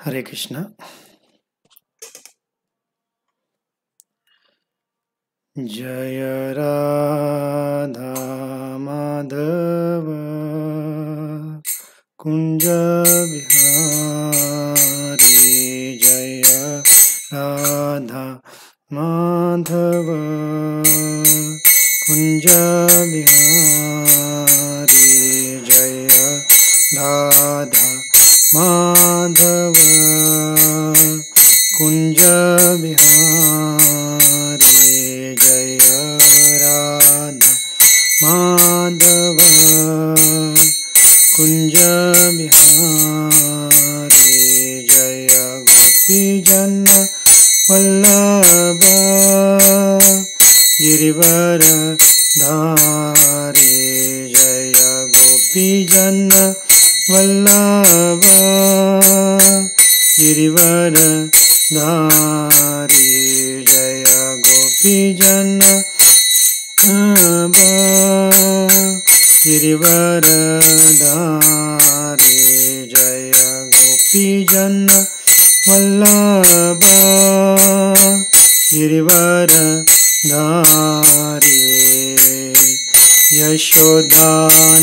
हरे कृष्णा। जय राधा माधव कुंज बिहारी, जय राधा माधव कुंज बिहारी, जय राधा माधव कुंज बिहारी, जय राधा माधव कुंज बिहारी, जय गोपीजन वल्लभ गिरिवर धारी, जय गोपीजन वल्लभ गिरिवर धारी, जय गोपीजन गिरिवर धारी, जय गोपीजन वल्लभ गिरिवर धारी, यशोदानंदन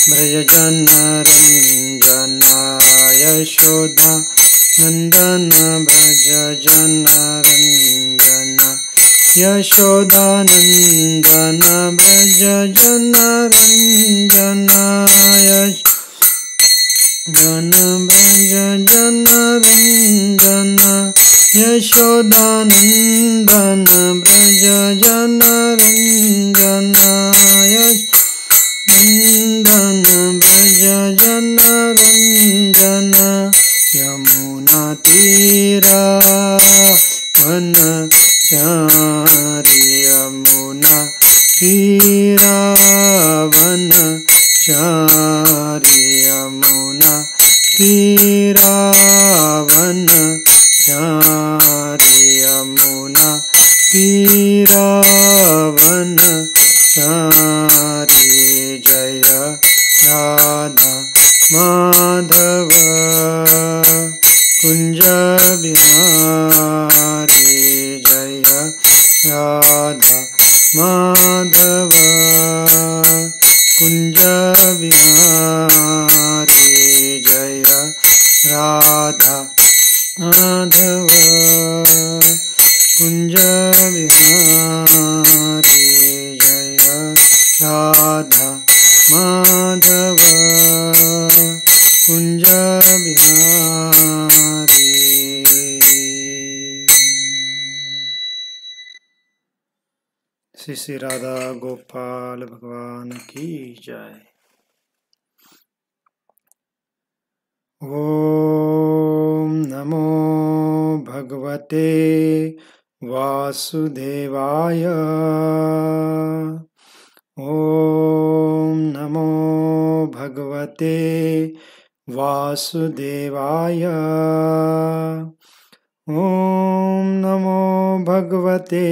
ब्रजजन रंजन, यशोदानंदन ब्रजजन रंजन, यशोदानंदन ब्रजजन रंजन, यशोदानंदन ब्रजजन रंजन, यशोदानंदन ब्रजजन रंजन, यशोदानंदन ब्रजजन रंजन, यमुना तीरा वनचारी, यमुना तीरा वनचारी, यमुना तीरा वनचारी, यमुना तीरा वनचारी, जय राधा माधव कुंज बिहारी, जय राधा माधव कुंज बिहारी, जय राधा माधव कुंज बिहारी, जय राधा माधव कुंज बिहारी। श्री श्री राधा गोपाल भगवान की जय। ओम नमो भगवते वासुदेवाय, ओम नमो भगवते वासुदेवाय, ओम नमो भगवते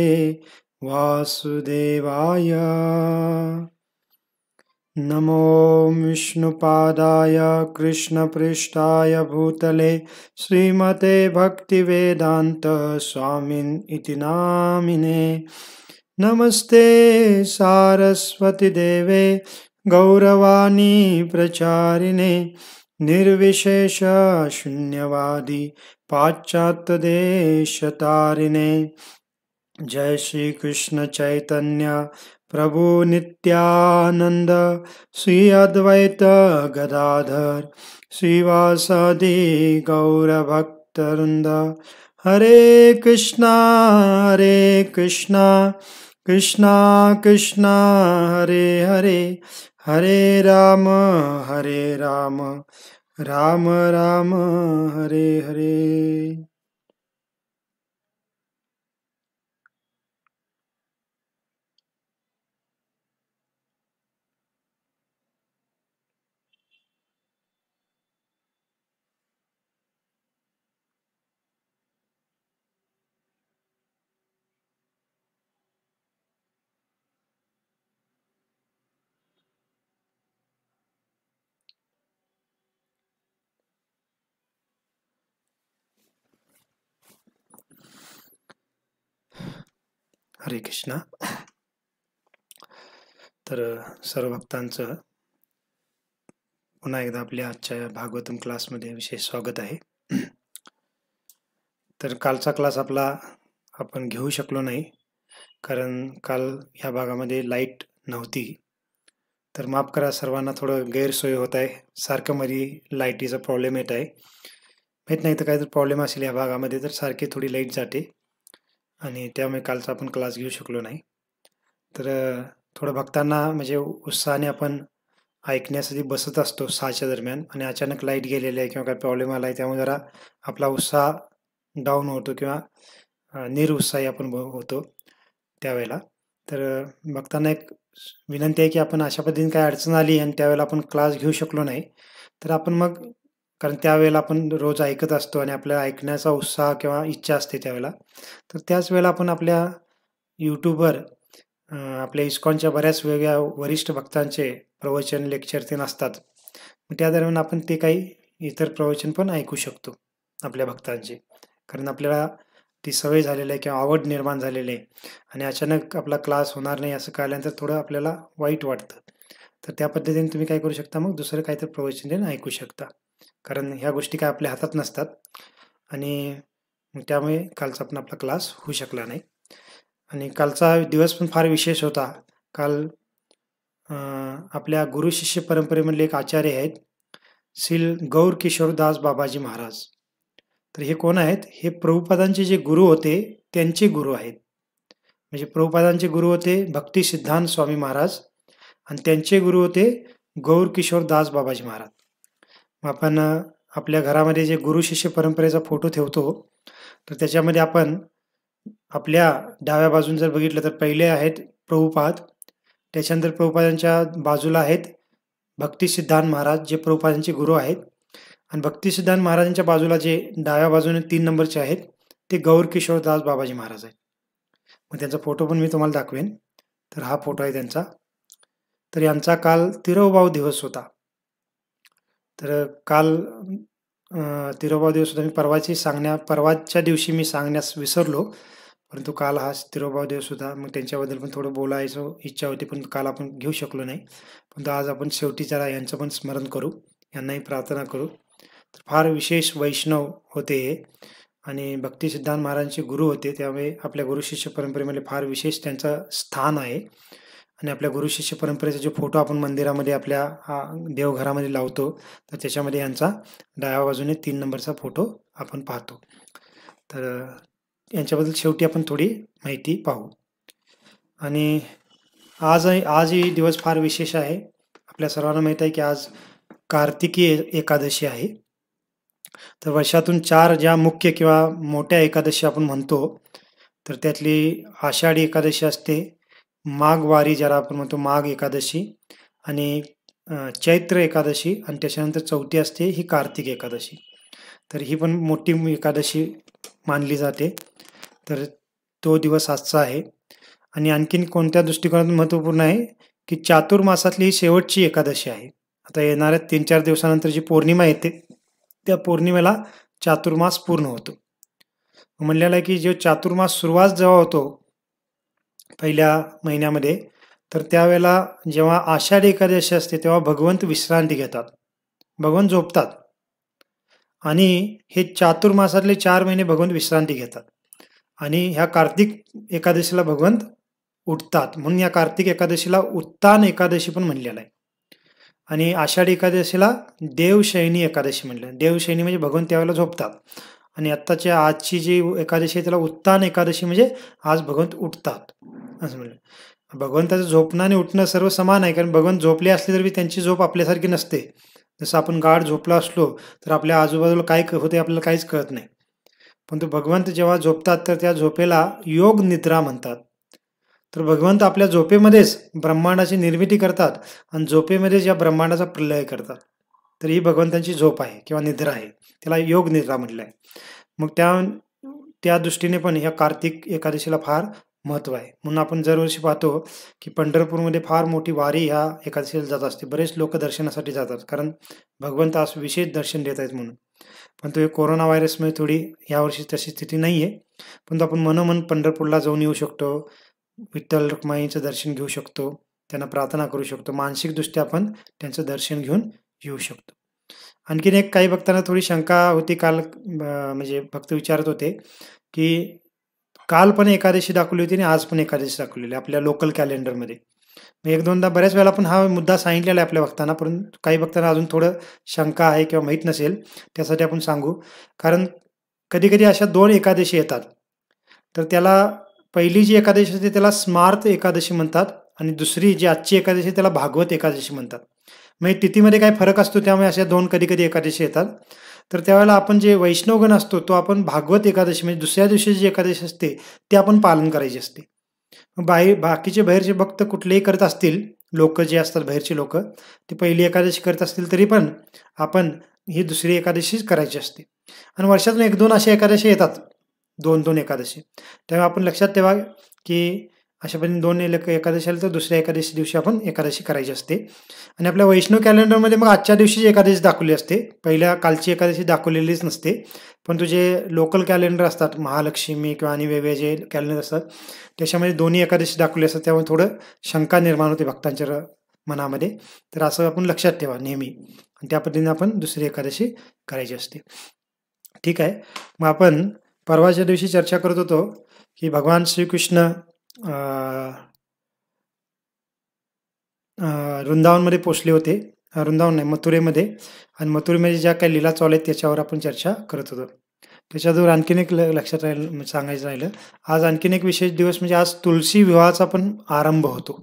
वासुदेवाय, नमो विष्णुपादाय कृष्णपृष्ठाय भूतले श्रीमते भक्तिवेदांत स्वामिन् इति नामिने, नमस्ते सारस्वती देवे गौरवाणी प्रचारिणे, निर्विशेष शून्यवादी पाश्चात्य देशतारिणे, जय श्री कृष्ण चैतन्य प्रभु नित्यानंद, श्री अद्वैत गदाधर श्रीवासादि गौर भक्तवृंद, हरे कृष्णा कृष्णा कृष्णा हरे हरे, हरे राम राम राम हरे हरे। हरे कृष्णा. तर सर्व भक्तांचं पुन्हा एकदा आपल्या आजच्या भागवतम क्लासमध्ये विशेष स्वागत आहे. तर कालचा क्लास आपण घेऊ शकलो नाही, कारण काल ह्या भागामध्ये लाईट नव्हती. तर माफ करा, सर्वांना थोडं गैरसोय होत आहे. सारखं मध्ये लाईटीचा प्रॉब्लेम येत आहे. माहीत नाही तर काहीतरी प्रॉब्लेम असेल या भागामध्ये, तर सारखी थोडी लाईट जाते आणि त्यामुळे कालचा आपण क्लास घेऊ शकलो नाही. तर थोडं भक्तांना म्हणजे उत्साहाने आपण ऐकण्यासाठी बसत असतो 6च्या दरम्यान, आणि अचानक लाईट गेलेली आहे किंवा काही प्रॉब्लेम आला आहे, त्यामुळे जरा आपला उत्साह डाऊन होतो किंवा निरुत्साही आपण होतो त्यावेळेला. तर भक्तांना एक विनंती आहे की आपण अशा पद्धतीने काय अडचण आली आणि त्यावेळेला आपण क्लास घेऊ शकलो नाही, तर आपण मग, कारण त्यावेळेला आपण रोज ऐकत असतो आणि आपल्या ऐकण्याचा उत्साह किंवा इच्छा असते त्यावेळेला, तर त्याच वेळेला आपण आपल्या यूट्यूबवर आपल्या इस्कॉनच्या बऱ्याच वेगळ्या वरिष्ठ भक्तांचे प्रवचन लेक्चर ते नसतात. त्या दरम्यान आपण ते काही इतर प्रवचन पण ऐकू शकतो आपल्या भक्तांचे, कारण आपल्याला ती सवय झालेली आहे किंवा आवड निर्माण झालेली आहे. आणि अचानक आपला क्लास होणार नाही असं कळल्यानंतर थोडं आपल्याला वाईट वाटतं. तर त्या पद्धतीने तुम्ही काय करू शकता, मग दुसरं काहीतरी प्रवचन देऊन ऐकू शकता, कारण ह्या गोष्टी काय आपल्या हातात नसतात. आणि त्यामुळे कालचा पण आपला क्लास होऊ शकला नाही. आणि कालचा दिवस पण फार विशेष होता. काल आपल्या गुरु शिष्य परंपरेमधले एक आचार्य आहेत, श्री गौर किशोरदास बाबाजी महाराज. तर हे कोण आहेत? हे प्रभुपादांचे जे गुरु होते त्यांचे गुरु आहेत. म्हणजे प्रभुपादांचे गुरु होते भक्ती सिद्धांत स्वामी महाराज आणि त्यांचे गुरु होते गौर किशोरदास बाबाजी महाराज. आपण आपल्या घरामध्ये जे गुरु शिष्य परंपरेचा फोटो ठेवतो, तर त्याच्यामध्ये आपण आपल्या डाव्या बाजून जर बघितलं तर पहिले आहेत प्रभुपाद, त्याच्यानंतर प्रभुपादांच्या बाजूला आहेत भक्ती सिद्धांत महाराज जे प्रभुपादांचे गुरु आहेत, आणि भक्ती सिद्धांत महाराजांच्या बाजूला जे डाव्या बाजूने 3 नंबरचे आहेत ते गौर किशोरदास बाबाजी महाराज आहेत. मग त्यांचा फोटो पण मी तुम्हाला दाखवेन. तर हा फोटो आहे त्यांचा. तर यांचा काल तिरोभाव दिवस होता. तर काल तिरोभाव दिवस होता. परवाच्या दिवशी मी सांगण्यास विसरलो, परंतु काल हा तिरोभाव दिवस होता. मग त्यांच्याबद्दल पण थोडं बोलायचं इच्छा होती, पण काल आपण घेऊ शकलो नाही. पण आज आपण शेवटी जरा यांचं पण स्मरण करू, यांनाही प्रार्थना करू. तर फार विशेष वैष्णव होते हे आणि भक्ती सिद्धांत महाराजांचे गुरु होते, त्यामुळे आपल्या गुरु शिष्य परंपरेमध्ये फार विशेष त्यांचं स्थान आहे. आणि आपल्या गुरु शिष्य परंपरेचा जो फोटो आपण मंदिरामध्ये आपल्या देवघरामध्ये लावतो, तर त्याच्यामध्ये यांचा डाव्या बाजूने 3 नंबरचा फोटो आपण पाहतो. तर यांच्याबद्दल शेवटी आपण थोडी माहिती पाहू. आणि आजही दिवस फार विशेष आहे. आपल्या सर्वांना माहीत आहे की आज कार्तिकी एकादशी आहे. तर वर्षातून 4 ज्या मुख्य किंवा मोठ्या एकादशी आपण म्हणतो, तर त्यातली आषाढी एकादशी असते, माघवारी ज्याला आपण म्हणतो माघ एकादशी, आणि चैत्र एकादशी, आणि त्याच्यानंतर चौथी असते ही कार्तिक एकादशी. तर ही पण मोठी एकादशी मानली जाते. तर तो दिवस आजचा आहे. आणि आणखीन कोणत्या दृष्टिकोनातून महत्त्वपूर्ण आहे की चातुर्मासातली ही शेवटची एकादशी आहे. आता येणाऱ्या 3-4 दिवसानंतर जी पौर्णिमा येते, त्या पौर्णिमेला चातुर्मास पूर्ण होतो. म्हणलेलं आहे की जो चातुर्मास सुरुवात जेव्हा होतो पहिल्या महिन्यामध्ये, तर त्यावेळेला जेव्हा आषाढी एकादशी असते तेव्हा भगवंत विश्रांती घेतात, भगवंत झोपतात. आणि हे चातुर्मासातले 4 महिने भगवंत विश्रांती घेतात. आणि ह्या कार्तिक एकादशीला भगवंत उठतात, म्हणून या कार्तिक एकादशीला उत्तान एकादशी पण म्हणलेलं आहे. आणि आषाढी एकादशीला देवशयनी एकादशी म्हणलं. देवशयनी म्हणजे भगवंत त्यावेळेला झोपतात. आणि आजची जी एकादशी आहे त्याला उत्तान एकादशी, म्हणजे आज भगवंत उठतात असं म्हणलं. भगवंताचं झोपणं आणि उठणं सर्व समान आहे, कारण भगवंत झोपले असले तरी त्यांची झोप आपल्यासारखी नसते. जसं आपण गाढ झोपला असलो तर आपल्या आजूबाजूला काय होते आपल्याला काहीच कळत नाही, परंतु भगवंत जेव्हा झोपतात तर त्या झोपेला योग निद्रा म्हणतात. तर भगवंत आपल्या झोपेमध्येच ब्रह्मांडाची निर्मिती करतात आणि झोपेमध्येच या ब्रह्मांडाचा प्रलय करतात. तर ही भगवंतांची झोप आहे किंवा निद्रा आहे, त्याला योग निद्रा म्हटलं आहे. मग त्या दृष्टीने पण ह्या कार्तिक एकादशीला फार महत्त्व आहे. म्हणून आपण दरवर्षी पाहतो की पंढरपूरमध्ये फार मोठी वारी ह्या एकादशीला जात असते. बरेच लोक दर्शनासाठी जातात, कारण भगवंत आज विशेष दर्शन देत आहेत म्हणून. पण तो कोरोना व्हायरसमुळे थोडी यावर्षी तशी स्थिती नाही आहे, पण आपण मनोमन पंढरपूरला जाऊन येऊ शकतो. विठ्ठल रुक्माईचं दर्शन घेऊ शकतो, त्यांना प्रार्थना करू शकतो, मानसिकदृष्ट्या आपण त्यांचं दर्शन घेऊन येऊ शकतो. आणखीन एक काही भक्तांना थोडी शंका होती काल, म्हणजे भक्त विचारत होते की काल पण एकादशी दाखवली होती आणि आज पण एकादशी दाखवलेली आपल्या लोकल कॅलेंडरमध्ये. एक दोनदा बऱ्याच वेळेला आपण हा मुद्दा सांगितलेला आहे आपल्या भक्तांना, परंतु काही भक्तांना अजून थोडं शंका आहे किंवा माहीत नसेल, त्यासाठी आपण सांगू. कारण कधी-कधी अशा 2 एकादशी येतात. तर त्याला पहिली जी एकादशी असते त्याला स्मार्त एकादशी म्हणतात आणि दुसरी जी आजची एकादशी त्याला भागवत एकादशी म्हणतात. म्हणजे तिथीमध्ये काही फरक असतो, त्यामुळे अशा 2 कधी-कधी एकादशी येतात. तर त्यावेळेला आपण जे वैष्णवगण असतो तो आपण भागवत एकादशी म्हणजे दुसऱ्या दिवशी जी एकादशी असते ते आपण पालन करायची असते. बाकीचे बाहेरचे भक्त कुठलेही करत असतील, लोक जे असतात बाहेरची लोक, ते पहिली एकादशी करत असतील तरी पण आपण ही दुसरी एकादशीच करायची असते. आणि वर्षातून 1-2 अशा एकादशी येतात, 2-2 एकादशी. तेव्हा आपण लक्षात ठेवा की अशा पद्धतीने 2 एकादशी आल्या तर दुसऱ्या एकादशी दिवशी आपण एकादशी करायची असते. आणि आपल्या वैष्णव कॅलेंडरमध्ये मग आजच्या दिवशीची एकादशी दाखवली असते, पहिल्या कालची एकादशी दाखवलेलीच नसते. पण जे लोकल कॅलेंडर असतात, महालक्ष्मी किंवा आणि वेगवेगळे जे कॅलेंडर असतात त्याच्यामध्ये दोन्ही एकादशी दाखवली असतात, त्यामुळे थोडं शंका निर्माण होते भक्तांच्या मनामध्ये. तर असं आपण लक्षात ठेवा नेहमी, आणि त्या पद्धतीने आपण दुसरी एकादशी करायची असते. ठीक आहे. मग आपण परवाच्या दिवशी चर्चा करत होतो की भगवान श्रीकृष्ण वृंदावनमध्ये पोचले होते, वृंदावन नाही मथुरेमध्ये, आणि मथुरेमध्ये ज्या काही लीला चालू आहेत त्याच्यावर आपण चर्चा करत होतो. त्याच्यावर आणखीन एक लक्षात सांगायचं राहिलं, आज आणखीन एक विशेष दिवस म्हणजे आज तुलसी विवाहाचा पण आरंभ होतो.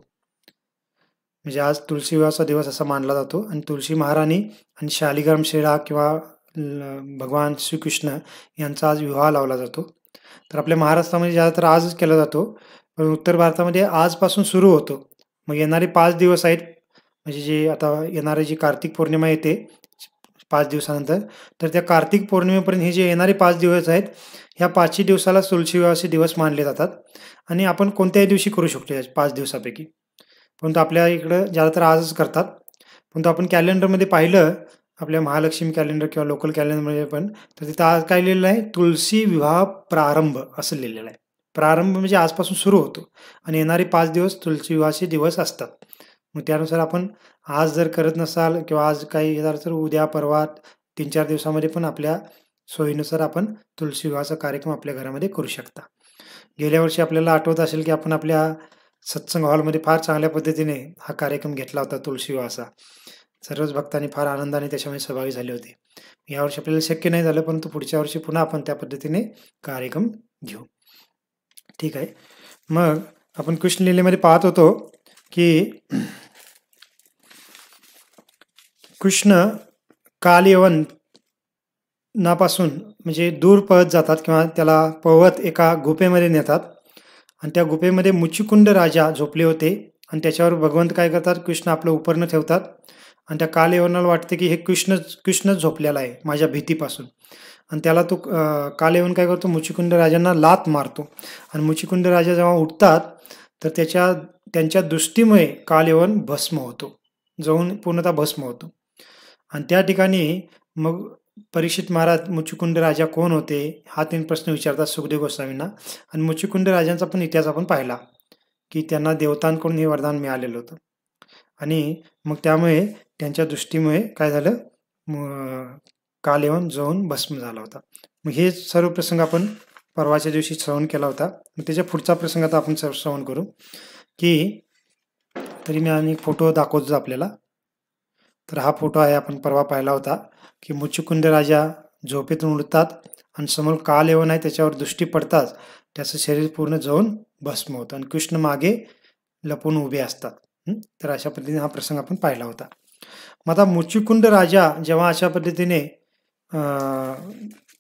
म्हणजे आज तुलसी विवाहाचा दिवस असा मानला जातो, आणि तुलसी महाराणी आणि शालिग्राम शिळा किंवा भगवान श्रीकृष्ण यांचा आज विवाह लावला जातो. तर आपल्या महाराष्ट्रामध्ये ज्यादातर आजच केला जातो, पण उत्तर भारतामध्ये आजपासून सुरू होतो. मग येणारे 5 दिवस आहेत, म्हणजे जे आता येणारी जी कार्तिक पौर्णिमा येते 5 दिवसानंतर, तर त्या कार्तिक पौर्णिमेपर्यंत हे जे येणारे 5 दिवस आहेत, ह्या 5ही दिवसाला तुलसी विवाहाचे दिवस मानले जातात. आणि आपण कोणत्याही दिवशी करू शकतो या 5 दिवसापैकी, परंतु आपल्या इकडं ज्यादातर आजच करतात. परंतु आपण कॅलेंडरमध्ये पाहिलं, आपल्या महालक्ष्मी कॅलेंडर किंवा लोकल कॅलेंडरमध्ये पण, तर तिथं आज काय लिहिलेलं आहे, तुलसी विवाह प्रारंभ असं लिहिलेलं आहे. प्रारंभ म्हणजे आजपासून सुरू होतो, आणि येणारे 5 दिवस तुलसी विवाहाचे दिवस असतात. मग त्यानुसार आपण आज जर करत नसाल किंवा आज काही झालं तर उद्या परवा 3-4 दिवसामध्ये पण आपल्या सोयीनुसार आपण तुलसी विवाहाचा कार्यक्रम आपल्या घरामध्ये करू शकता. गेल्या वर्षी आपल्याला आठवत असेल की आपण आपल्या सत्संग हॉलमध्ये फार चांगल्या पद्धतीने हा कार्यक्रम घेतला होता तुलसी विवाहाचा. सर्वच भक्तांनी फार आनंदाने त्याच्यामध्ये सहभागी झाले होते. यावर्षी आपल्याला शक्य नाही झालं, परंतु पुढच्या वर्षी पुन्हा आपण त्या पद्धतीने कार्यक्रम घेऊ. ठीक आहे. मग आपण कृष्ण लीलेमध्ये पाहत होतो की कृष्ण कालयवन नापासून म्हणजे दूर पळत जातात, किंवा त्याला पळवत एका गुफेमध्ये नेतात, आणि त्या गुफेमध्ये मुचिकुंद राजा झोपले होते, आणि त्याच्यावर भगवंत काय करतात, कृष्ण आपलं उपरणं ठेवतात, आणि त्या कालयवनाला वाटते की हे कृष्णच झोपलेला आहे माझ्या भीतीपासून, आणि त्याला तो कालयवन काय करतो, मुचिकुंद राजांना लात मारतो, आणि मुचिकुंद राजा जेव्हा उठतात तर त्यांच्या दृष्टीमुळे कालयवन भस्म होतो, जाऊन पूर्णतः भस्म होतो. आणि त्या ठिकाणी मग परीक्षित महाराज मुचिकुंद राजा कोण होते हा 3 प्रश्न विचारतात सुखदेव गोस्वामींना. आणि मुचिकुंद राजांचा पण इतिहास आपण पाहिला की त्यांना देवतांकडून हे वरदान मिळालेलं होतं, आणि मग त्यामुळे त्यांच्या दृष्टीमुळे काय झालं, कालयवन जाऊन भस्म झाला होता. मग हे सर्व प्रसंग आपण परवाच्या दिवशी श्रवण केला होता. मग त्याच्या पुढचा प्रसंग आता आपण श्रवण करू की, तरी मी आणि फोटो दाखवतो आपल्याला. तर हा फोटो आहे, आपण परवा पाहिला होता की मुचिकुंद राजा झोपेतून उठतात आणि समोर कालयवन आहे, त्याच्यावर दृष्टी पडताच त्याचं शरीर पूर्ण जाऊन भस्म होतं, आणि कृष्ण मागे लपून उभे असतात. तर अशा पद्धतीने हा प्रसंग आपण पाहिला होता. मग आता मुचिकुंद राजा जेव्हा अशा पद्धतीने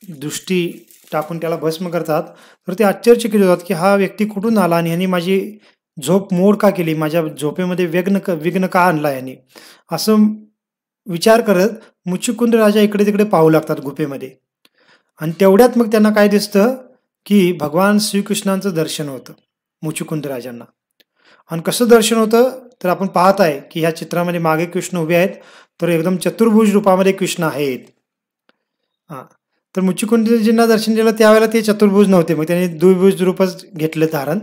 दृष्टी टाकून त्याला भस्म करतात, तर ते आश्चर्यचकित होतात की हा व्यक्ती कुठून आला, आणि ह्यांनी माझी झोप मोड का केली, माझ्या झोपेमध्ये विघ्न का आणला यांनी, असं विचार करत मुचिकुंद राजा इकडे तिकडे पाहू लागतात गुफेमध्ये. आणि तेवढ्यात मग त्यांना काय दिसतं की भगवान श्रीकृष्णांचं दर्शन होतं मुचिकुंद राजांना. आणि कसं दर्शन होतं तर आपण पाहत आहे की ह्या चित्रामध्ये मागे कृष्ण उभे आहेत, तर एकदम चतुर्भुज रूपामध्ये कृष्ण आहेत. तर मुचिकुंदजींना दर्शन दिलं त्यावेळेला ते चतुर्भुज नव्हते, मग त्यांनी द्विभुज रूपच घेतलं धारण,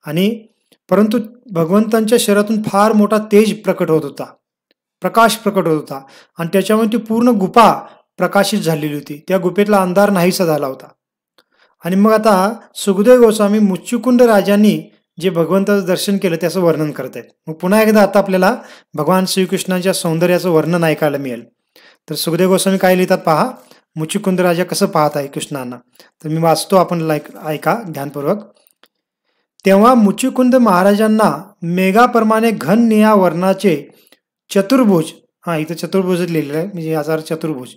आणि परंतु भगवंतांच्या शरीरातून फार मोठा तेज प्रकट होत होता, प्रकाश प्रकट होत होता आणि त्याच्यामुळे ती पूर्ण गुफा प्रकाशित झालेली होती. त्या गुफेतला अंधार नाहीसा झाला होता. आणि मग आता सुखदेव गोस्वामी मुच्चुकुंद राजांनी जे भगवंताचं दर्शन केलं त्याचं वर्णन करत आहेत. मग पुन्हा एकदा आता आपल्याला भगवान श्रीकृष्णाच्या सौंदर्याचं वर्णन ऐकायला मिळेल. तर सुखदेव गोस्वामी काय लिहितात पहा, मुच्चुकुंद राजा कसं पाहत आहे कृष्णांना. तर मी वाचतो, आपण ऐका ध्यानपूर्वक. तेव्हा मुच्चुकुंद महाराजांना मेघाप्रमाणे घन निळ्या वर्णाचे चतुर्भुज, इथं चतुर्भुज लिहिलेलं आहे, म्हणजे याचा चतुर्भुज,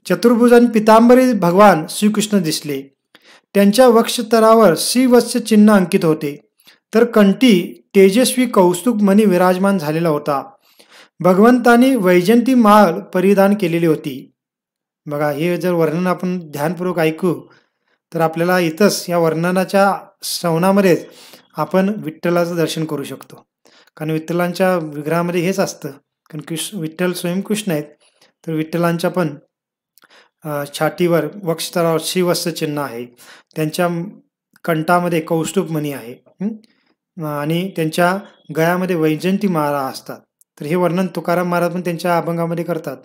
चतुर्भुज आणि पितांबरी भगवान श्रीकृष्ण दिसले. त्यांच्या वक्षस्थळावर श्रीवत्स चिन्ह अंकित होते, तर कंठी तेजस्वी कौस्तुभ मणी विराजमान झालेला होता. भगवंतांनी वैजंती माळ परिधान केलेली होती. बघा, हे जर वर्णन आपण ध्यानपूर्वक ऐकू तर आपल्याला इथंच या वर्णनाच्या श्रवणामध्येच आपण विठ्ठलाचं दर्शन करू शकतो. कारण विठ्ठलांच्या विग्रहामध्ये हेच असतं, कारण विठ्ठल स्वयंकृष्ण आहेत. तर विठ्ठलांच्या पण छातीवर वक्षस्थळावर श्रीवत्स चिन्ह आहे, त्यांच्या कंठामध्ये कौस्तुभ मणी आहे आणि त्यांच्या गळ्यामध्ये वैजंती माळा असतात. तर हे वर्णन तुकाराम महाराज पण त्यांच्या अभंगामध्ये करतात,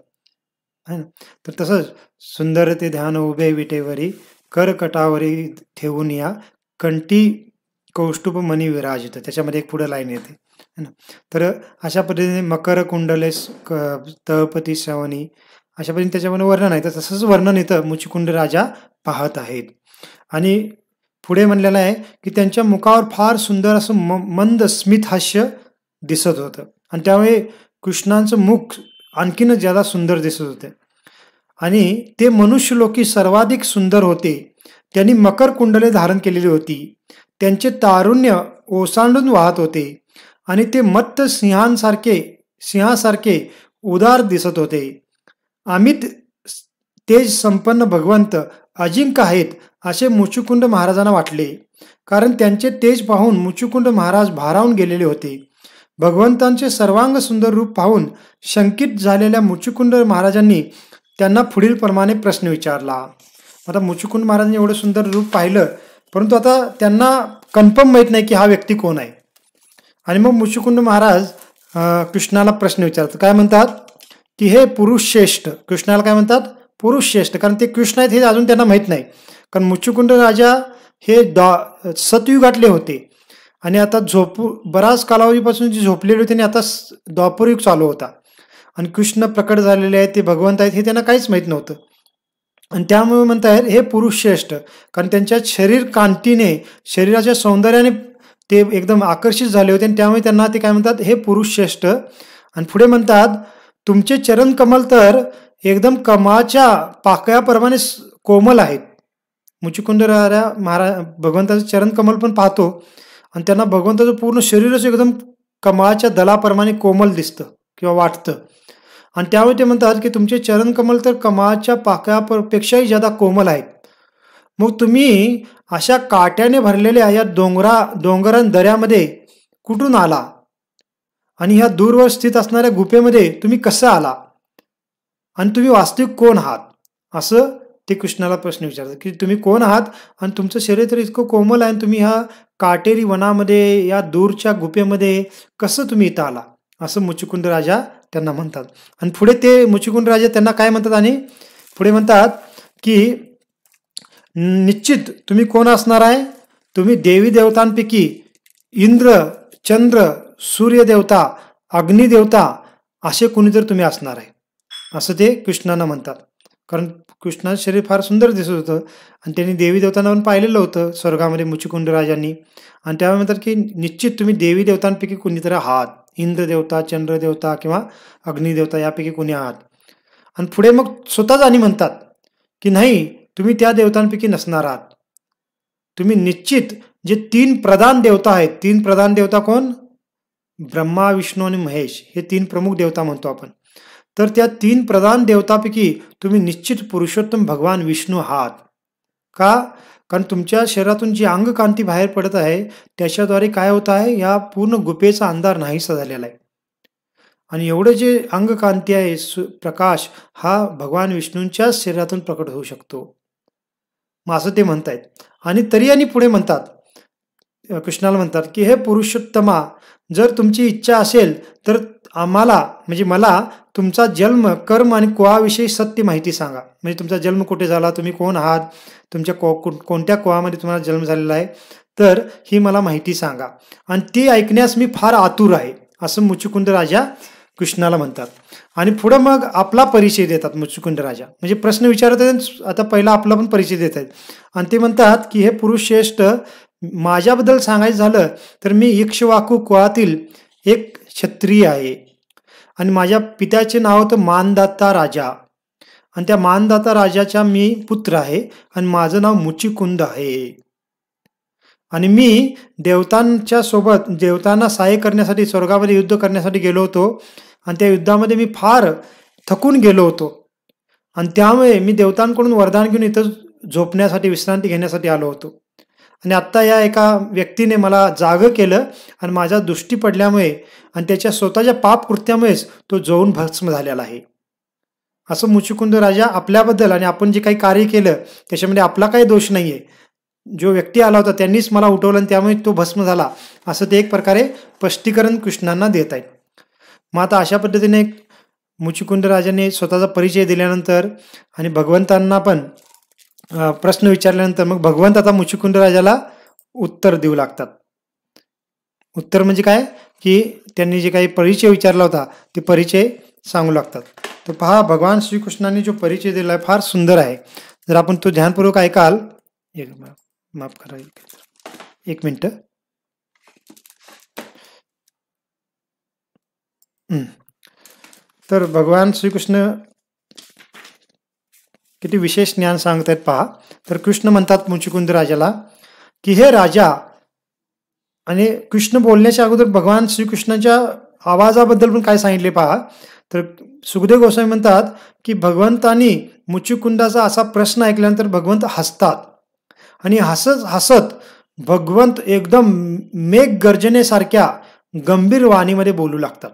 है ना. तर तसंच सुंदर ते ध्यान उभे विटेवरी, करकटावरी ठेवून या कंठी कौस्तुभ मणी विराजित, त्याच्यामध्ये एक पुढे लाईन येते, है ना. तर अशा पद्धतीने मकर कुंडले तळपती श्रवणी, अशा पद्धतीने त्याच्यामध्ये वर्णन आहे. तर तसंच वर्णन इथं मुच्चुकुंद राजा पाहत आहेत. आणि पुढे म्हणलेलं आहे की त्यांच्या मुखावर फार सुंदर असं मंद स्मित हास्य दिसत होतं आणि त्यामुळे कृष्णांचं मुख आणखीनच ज्यादा सुंदर दिसत होते. आणि ते मनुष्यलोकी सर्वाधिक सुंदर होते. त्यांनी मकर कुंडले धारण केलेली होती. त्यांचे तारुण्य ओसांडून वाहत होते आणि ते मत्त सिंहासारखे उदार दिसत होते. अमित तेज संपन्न भगवंत अजिंक्य आहेत असे मुच्चुकुंद महाराजांना वाटले, कारण त्यांचे तेज पाहून मुच्चुकुंद महाराज भारावून गेलेले होते. भगवंतांचे सर्वांग सुंदर रूप पाहून शंकित झालेल्या मुच्चुकुंद महाराजांनी त्यांना पुढील प्रमाणे प्रश्न विचारला. आता मुच्चुकुंद महाराजांनी एवढं सुंदर रूप पाहिलं, परंतु आता त्यांना कन्फर्म माहीत नाही की हा व्यक्ती कोण आहे. आणि मग मुच्चुकुंद महाराज कृष्णाला प्रश्न विचारतात. काय म्हणतात की हे पुरुष श्रेष्ठ, कृष्णाला काय म्हणतात, पुरुष श्रेष्ठ, कारण ते कृष्ण आहेत हे अजून त्यांना माहीत नाही. कारण मुच्चुकुंद राजा हे सतयुगातले होते आणि आता बराच कालावधीपासून जे झोपलेले होते आणि आता द्वापरयुग चालू होता आणि कृष्ण प्रकट झालेले आहेत, ते भगवंत आहेत हे त्यांना काहीच माहीत नव्हतं. आणि त्यामुळे म्हणतायत हे पुरुष श्रेष्ठ, कारण त्यांच्या शरीर कांतीने, शरीराच्या सौंदर्याने ते एकदम आकर्षित झाले होते आणि त्यामुळे त्यांना ते काय म्हणतात, हे पुरुष श्रेष्ठ. आणि पुढे म्हणतात तुमचे चरण कमल तर एकदम कमळाच्या पाकळ्याप्रमाणे कोमल आहेत. मुच्चुकुंद महाराज भगवंताचं चरण कमल पण पाहतो आणि त्यांना भगवंताचं पूर्ण शरीरच एकदम कमळाच्या दलाप्रमाणे कोमल दिसतं किंवा वाटतं. आणि त्यामुळे ते म्हणतात की तुमचे चरण कमल तर कमळाच्या पाकळ्यापेक्षाही ज्यादा कोमल आहेत. मग तुम्ही अशा काट्याने भरलेल्या या डोंगरान दऱ्यामध्ये कुठून आला आणि ह्या दूरवर स्थित असणाऱ्या गुफेमध्ये तुम्ही कसं आला आणि तुम्ही वास्तविक कोण आहात, असं ते कृष्णाला प्रश्न विचारतात की तुम्ही कोण आहात आणि तुमचं शरीर तर इतकं कोमल आहे आणि तुम्ही ह्या काटेरी वनामध्ये या दूरच्या गुफेमध्ये कसं तुम्ही इथं आला, असं मुच्चुकुंद राजा त्यांना म्हणतात. आणि पुढे ते मुच्चुकुंद राजा त्यांना काय म्हणतात, आणि पुढे म्हणतात की निश्चित तुम्ही कोण असणार आहे, तुम्ही देवी देवतांपैकी इंद्र, चंद्र, सूर्यदेवता, अग्निदेवता असे कोणीतरी तुम्ही असणार आहे, असं ते कृष्णांना म्हणतात. कारण कृष्णाचं शरीर फार सुंदर दिसत होतं आणि त्यांनी देवी देवतांना पण पाहिलेलं होतं स्वर्गामध्ये मुच्चुकुंद राजांनी. आणि त्यामुळे म्हणतात की निश्चित तुम्ही देवी देवतांपैकी कोणीतरी आहात, इंद्रदेवता, चंद्रदेवता किंवा अग्निदेवता यापैकी कोणी आहात. आणि पुढे मग स्वतःच आणि म्हणतात की नाही, तुम्ही त्या देवतांपैकी नसणार आहात. तुम्ही निश्चित जे 3 प्रधान देवता आहेत, 3 प्रधान देवता कोण, ब्रह्मा, विष्णू आणि महेश, हे 3 प्रमुख देवता म्हणतो आपण. तर त्या 3 प्रधान देवतापैकी तुम्ही निश्चित पुरुषोत्तम भगवान विष्णू आहात. का, कारण तुमच्या शरीरातून जी अंगकांती बाहेर पडत आहे त्याच्याद्वारे काय होत आहे, या पूर्ण गुफेचा अंधार नाहीसा झालेला आहे. आणि एवढं जे अंगकांती आहे, प्रकाश, हा भगवान विष्णूंच्या शरीरातून प्रकट होऊ शकतो, मग असं ते म्हणतायत. आणि तरी आणि पुढे म्हणतात कृष्णाला म्हणतात की हे पुरुषोत्तमा, जर तुमची इच्छा असेल तर आम्हाला म्हणजे मला तुमचा जन्म, कर्म आणि कुळाविषयी सत्य माहिती सांगा. म्हणजे तुमचा जन्म कुठे झाला, तुम्ही कोण आहात, तुमच्या कोणत्या कुळामध्ये तुम्हाला जन्म झालेला आहे, तर ही मला माहिती सांगा आणि ती ऐकण्यास मी फार आतुर आहे, असं मुचुकुंद राजा कृष्णाला म्हणतात. आणि पुढं मग आपला परिचय देतात मुचुकुंद राजा. म्हणजे प्रश्न विचारत आहेत, आता पहिला आपला पण परिचय देत आहेत आणि ते म्हणतात की हे पुरुष श्रेष्ठ, माझ्याबद्दल सांगायचं झालं तर मी इक्ष्वाकू कुळातील एक क्षत्रिय आहे आणि माझ्या पित्याचे नाव होतं मानदाता राजा आणि त्या मानदाता राजाचा मी पुत्र आहे आणि माझं नाव मुचुकुंद आहे. आणि मी देवतांच्या सोबत देवतांना सहाय्य करण्यासाठी स्वर्गामध्ये युद्ध करण्यासाठी गेलो होतो आणि त्या युद्धामध्ये मी फार थकून गेलो होतो आणि त्यामुळे मी देवतांकडून वरदान घेऊन इथं झोपण्यासाठी, विश्रांती घेण्यासाठी आलो होतो. आणि आत्ता या एका व्यक्तीने मला जागं केलं आणि माझ्या दृष्टी पडल्यामुळे आणि त्याच्या स्वतःच्या पाप कृत्यामुळेच तो जळून भस्म झालेला आहे. असं मुचुकुंद राजा आपल्याबद्दल आणि आपण जे काही कार्य केलं त्याच्यामध्ये आपला काही दोष नाही आहे. जो व्यक्ती आला होता त्यांनीच मला उठवलं आणि त्यामुळे तो भस्म झाला, असं ते एक प्रकारे स्पष्टीकरण कृष्णांना देत आहेत. मग आता अशा पद्धतीने मुचुकुंद राजाने स्वतःचा परिचय दिल्यानंतर आणि भगवंतांना पण प्रश्न विचारल्यानंतर मग भगवंत आता मुचुकुंद राजाला उत्तर देऊ लागतात. उत्तर म्हणजे काय की त्यांनी जे काही परिचय विचारला होता ते परिचय सांगू लागतात. तर पहा, भगवान श्रीकृष्णाने जो परिचय दिला आहे फार सुंदर आहे. जर आपण तो ध्यानपूर्वक ऐकाल, माफ करा एक मिनिट. तर भगवान श्रीकृष्ण किती विशेष ज्ञान सांगत आहेत पहा. तर कृष्ण म्हणतात मुचुकुंद राजाला की हे राजा, आणि कृष्ण बोलण्याच्या अगोदर भगवान श्रीकृष्णाच्या आवाजाबद्दल पण काय सांगितले पहा. तर सुखदेव गोस्वामी म्हणतात की भगवंतांनी मुचुकुंदाचा असा प्रश्न ऐकल्यानंतर भगवंत हसतात आणि हसत हसत भगवंत एकदम मेघ गर्जनेसारख्या गंभीर वाणीमध्ये बोलू लागतात.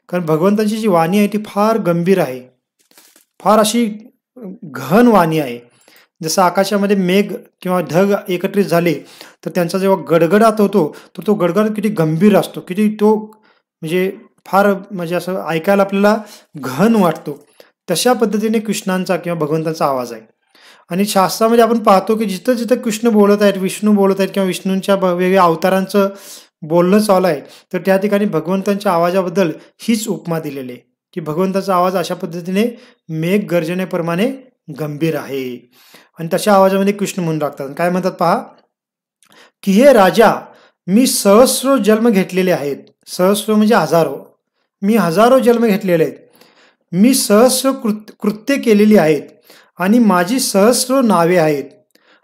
कारण भगवंताची जी वाणी आहे ती फार गंभीर आहे, फार अशी घन वाणी आहे. जसं आकाशामध्ये मेघ किंवा ढग एकत्रित झाले तर त्यांचा जेव्हा गडगडाट होतो तर तो गडगडाट किती गंभीर असतो, किती तो म्हणजे फार म्हणजे असं ऐकायला आपल्याला घन वाटतो. तशा पद्धतीने कृष्णांचा किंवा भगवंतांचा आवाज आहे. आणि शास्त्रामध्ये आपण पाहतो की जिथं जिथं कृष्ण बोलत आहेत, विष्णू बोलत आहेत किंवा विष्णूंच्या वेगवेगळ्या अवतारांचं बोलणं चालू आहे तर त्या ठिकाणी भगवंतांच्या आवाजाबद्दल हीच उपमा दिलेली आहे की भगवंताचा आवाज अशा पद्धतीने मेघ गर्जनेप्रमाणे गंभीर आहे. आणि तशा आवाजामध्ये कृष्ण म्हणून लागतात. काय म्हणतात पहा की हे राजा, मी सहस्रो जन्म घेतलेले आहेत. सहस्रो म्हणजे हजारो, मी हजारो जन्म घेतलेले आहेत. मी सहस्र कृत्य केलेली आहेत आणि माझी सहस्र नावे आहेत.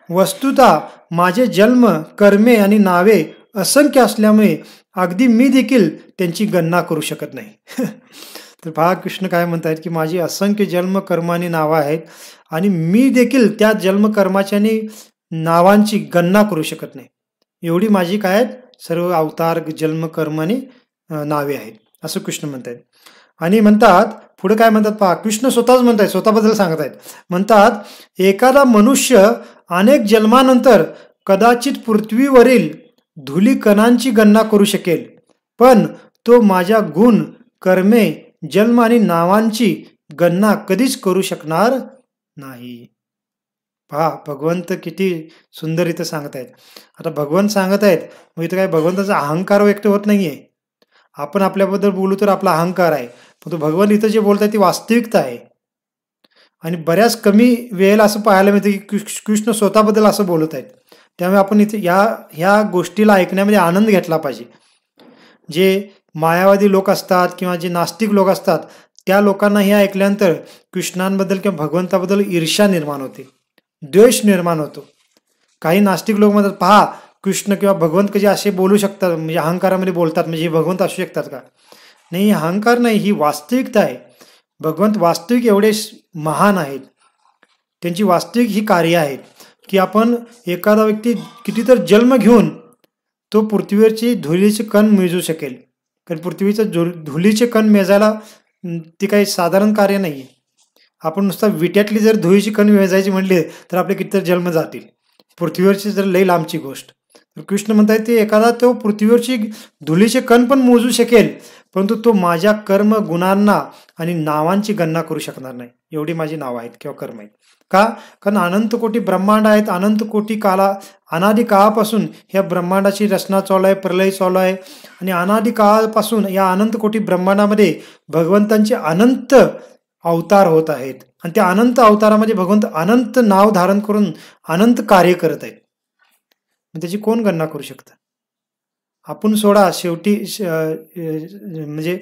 वस्तुतः माझे जन्म, कर्मे आणि नावे असंख्य असल्यामुळे अगदी मी देखील त्यांची गणना करू शकत नाही. तर पहा कृष्ण काय म्हणतात की माझी असंख्य जन्म, कर्म आणि नावं आहेत आणि मी देखील त्या जन्मकर्माच्या आणि नावांची गणना करू शकत नाही. एवढी माझी काय आहेत सर्व अवतार, जन्म, कर्म आणि नावे आहेत, असं कृष्ण म्हणतात. आणि म्हणतात पुढे काय म्हणतात पहा, कृष्ण स्वतःच म्हणतात, स्वतःबद्दल सांगत आहेत. म्हणतात एखादा मनुष्य अनेक जन्मानंतर कदाचित पृथ्वीवरील धुलीकणांची गणना करू शकेल, पण तो माझ्या गुण, कर्मे, जन्म आणि नावांची गणना कधीच करू शकणार नाही. पहा भगवंत किती सुंदर इथं सांगत आहेत. आता भगवंत सांगत आहेत मग इथं काय भगवंताचा अहंकार व्यक्त होत नाहीये. आपण आपल्याबद्दल बोलू तर आपला अहंकार आहे, पण तो भगवान इथं जे बोलत आहे ती वास्तविकता आहे. आणि बऱ्याच कमी वेळेला असं पाहायला मिळतं की कृष्ण स्वतःबद्दल असं बोलत आहेत. त्यामुळे आपण इथे ह्या गोष्टीला ऐकण्यामध्ये आनंद घेतला पाहिजे. जे मायावादी लोक असतात किंवा जे नास्तिक लोक असतात त्या लोकांना हे ऐकल्यानंतर कृष्णांबद्दल किंवा भगवंताबद्दल ईर्ष्या निर्माण होते, द्वेष निर्माण होतो. काही नास्तिक लोक म्हणतात पहा कृष्ण किंवा भगवंत कसे असे बोलू शकतात, म्हणजे अहंकारामध्ये बोलतात, म्हणजे हे भगवंत असू शकतात का? नाही, अहंकार नाही, ही वास्तविकता आहे. भगवंत वास्तविक एवढे महान आहेत, त्यांची वास्तविक ही कार्य आहेत की आपण एखादा व्यक्ती कितीतर जन्म घेऊन तो पृथ्वीवरची धुळीचे कण मेजू शकेल. कारण पृथ्वीचं धुळीचे कण मेजायला ते काही साधारण कार्य नाही आहे. आपण नुसता विट्यातली जर धुळीची कण मेजायची म्हणले तर आपले कितीतर जन्म जातील. पृथ्वीवरची जर लई लांबची गोष्ट. तर कृष्ण म्हणतायत ते एखादा तो पृथ्वीवरची धुळीचे कण पण मोजू शकेल, परंतु तो माझ्या कर्म गुणांना आणि नावांची गणना करू शकणार नाही. एवढी माझी नावं आहेत किंवा कर्म आहेत. का? कारण अनंत कोटी ब्रह्मांड आहेत. अनंत कोटी अनादि काळापासून ह्या ब्रह्मांडाची रचना चालू आहे, प्रलय चालू आहे. आणि अनादि काळापासून या अनंत कोटी ब्रह्मांडामध्ये भगवंतांचे अनंत अवतार होत आहेत. आणि त्या अनंत अवतारामध्ये भगवंत अनंत नाव धारण करून अनंत कार्य करत आहेत. त्याची कोण गणना करू शकतं? आपण सोडा, शेवटी म्हणजे